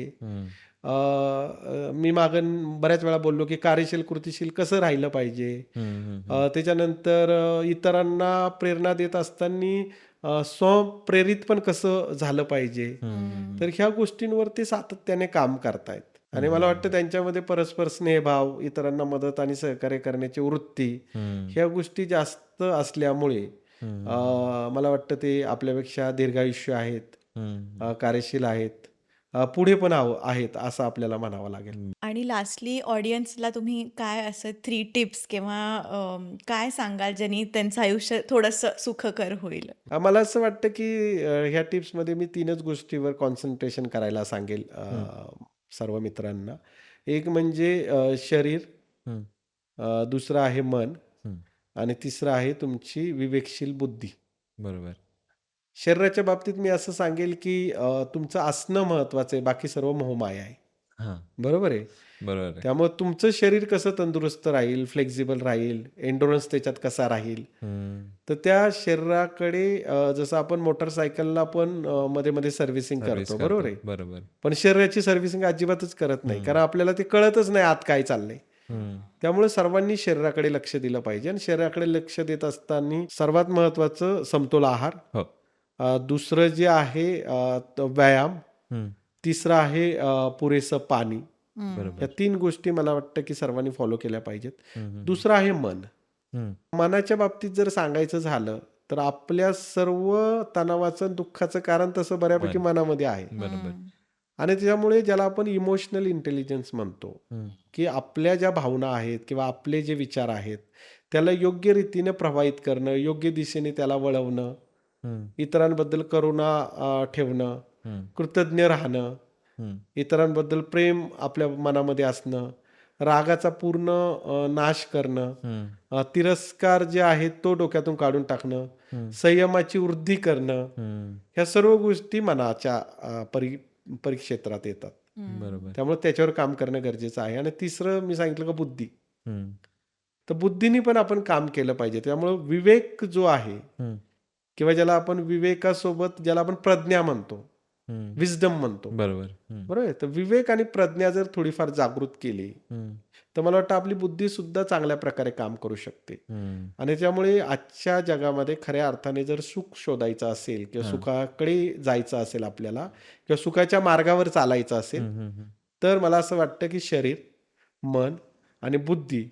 Speaker 2: मी बऱ्याच वेळा बोललो की कार्यशील कृतिशील कसं राहिलं पाहिजे. त्याच्यानंतर इतरांना प्रेरणा देत असताना स्वप्रेरित पण कसं झालं पाहिजे. तर ह्या गोष्टींवर ते सातत्याने काम करतायत. आणि मला वाटतं त्यांच्यामध्ये परस्पर स्नेहभाव, इतरांना मदत आणि सहकार्य करण्याची वृत्ती, ह्या गोष्टी जास्त असल्यामुळे मला वाटतं ते आपल्यापेक्षा दीर्घायुष्य आहेत, कार्यशील आहेत. पुढे पण आहेत असं आपल्याला म्हणावं लागेल.
Speaker 3: आणि लास्टली ऑडियन्सला तुम्ही काय असं 3 टिप्स किंवा काय सांगाल ज्यांनी त्यांचं आयुष्य थोडंसं सुखकर होईल?
Speaker 2: मला असं वाटतं की ह्या टिप्समध्ये मी 3च गोष्टीवर कॉन्सन्ट्रेशन करायला सांगेल सर्व मित्रांना. एक म्हणजे शरीर,
Speaker 1: हम्म,
Speaker 2: दुसरं आहे मन
Speaker 1: हम्म,
Speaker 2: आणि तिसरं आहे तुमची विवेकशील बुद्धी.
Speaker 1: बरोबर.
Speaker 2: शरीराच्या बाबतीत मी असं सांगेल की तुमचं असणं महत्वाचं आहे, बाकी सर्व मोहमाया आहे.
Speaker 1: हां,
Speaker 2: बरोबर आहे.
Speaker 1: बरोबर आहे.
Speaker 2: त्यामुळे तुमचं शरीर कसं तंदुरुस्त राहील, फ्लेक्झिबल राहील, एन्डोरन्स त्याच्यात कसा राहील,
Speaker 1: हम्म,
Speaker 2: तर त्या शरीराकडे जसं आपण मोटरसायकलला पण मध्ये मध्ये सर्व्हिसिंग
Speaker 1: सर्व्हिस
Speaker 2: करतो, बरोबर आहे.
Speaker 1: करतो. बरोबर.
Speaker 2: पण शरीराची सर्व्हिसिंग अजिबातच करत नाही, कारण आपल्याला ते कळतच नाही आत काय चाललंय.
Speaker 1: हम्म,
Speaker 2: त्यामुळे सर्वांनी शरीराकडे लक्ष दिलं पाहिजे आणि शरीराकडे लक्ष देत असताना सर्वात महत्वाचं समतोल आहार,
Speaker 1: हो.
Speaker 2: दुसरं जे आहे व्यायाम,
Speaker 1: हम्म,
Speaker 2: तिसरं आहे पुरेसं पाणी.
Speaker 1: बरोबर.
Speaker 2: या 3 गोष्टी मला वाटतं की सर्वांनी फॉलो केल्या पाहिजेत.
Speaker 1: हम्म,
Speaker 2: दुसरं आहे मन.
Speaker 1: हम्म,
Speaker 2: मनाच्या बाबतीत जर सांगायचं झालं तर आपल्या सर्व तणावाचं आणि दुःखाचं कारण तसं बऱ्यापैकी
Speaker 1: मन.
Speaker 2: मनामध्ये आहे.
Speaker 1: बरोबर.
Speaker 2: आणि त्याच्यामुळे ज्याला आपण इमोशनल इंटेलिजन्स म्हणतो,
Speaker 1: हम्म,
Speaker 2: की आपल्या ज्या भावना आहेत किंवा आपले जे विचार आहेत त्याला योग्य रीतीने प्रभावित करणं, योग्य दिशेने त्याला वळवणं,
Speaker 1: हम्म,
Speaker 2: इतरांबद्दल करुणा ठेवणं,
Speaker 1: हम्म,
Speaker 2: कृतज्ञ राहणं,
Speaker 1: हम्म,
Speaker 2: इतरांबद्दल प्रेम आपल्या मनामध्ये असणं, रागाचा पूर्ण नाश करणं,
Speaker 1: हम्म,
Speaker 2: तिरस्कार जे आहे तो डोक्यातून काढून टाकणं,
Speaker 1: हम्म,
Speaker 2: संयमाची वृद्धी करणं,
Speaker 1: हम्म,
Speaker 2: ह्या सर्व गोष्टी मनाच्या परिक्षेत्रात येतात.
Speaker 1: बरोबर.
Speaker 2: त्यामुळे त्याच्यावर काम करणं गरजेचं आहे. आणि तिसरं मी सांगितलं का बुद्धी.
Speaker 1: हम्म,
Speaker 2: तर बुद्धीने पण आपण काम केलं पाहिजे. त्यामुळे विवेक जो आहे
Speaker 1: हम्म,
Speaker 2: किंवा ज्याला आपण विवेकासोबत ज्याला आपण प्रज्ञा म्हणतो,
Speaker 1: हम्म,
Speaker 2: विजडम म्हणतो,
Speaker 1: बरोबर. हम्म,
Speaker 2: बरोबर आहे. तर विवेक आणि प्रज्ञा जर थोडीफार जागृत केली
Speaker 1: हम्म,
Speaker 2: तर मला वाटतं आपली बुद्धी सुद्धा चांगल्या प्रकारे काम करू शकते.
Speaker 1: हम्म,
Speaker 2: आणि त्यामुळे आजच्या जगामध्ये खऱ्या अर्थाने जर सुख शोधायचं असेल किंवा सुखाकडे जायचं असेल आपल्याला किंवा सुखाच्या मार्गावर चालायचं असेल,
Speaker 1: हम्म,
Speaker 2: तर मला असं वाटतं की शरीर, मन आणि बुद्धी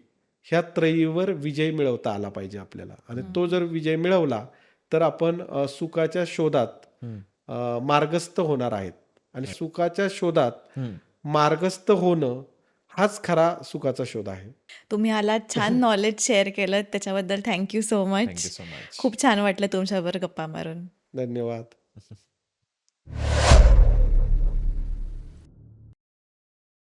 Speaker 2: ह्या त्रयीवर विजय मिळवता आला पाहिजे आपल्याला. आणि तो जर विजय मिळवला तर आपण सुखाच्या शोधात मार्गस्थ होणार आहेत. आणि सुखाच्या शोधात
Speaker 1: हम्म.
Speaker 2: मार्गस्थ होणं हाच खरा सुखाचा शोध आहे.
Speaker 3: तुम्ही आलात, छान नॉलेज शेअर केलं, त्याच्याबद्दल thank you so
Speaker 1: thank you
Speaker 3: much.
Speaker 1: So much.
Speaker 3: खूप छान वाटलं तुमच्याबरोबर गप्पा मारून.
Speaker 2: धन्यवाद.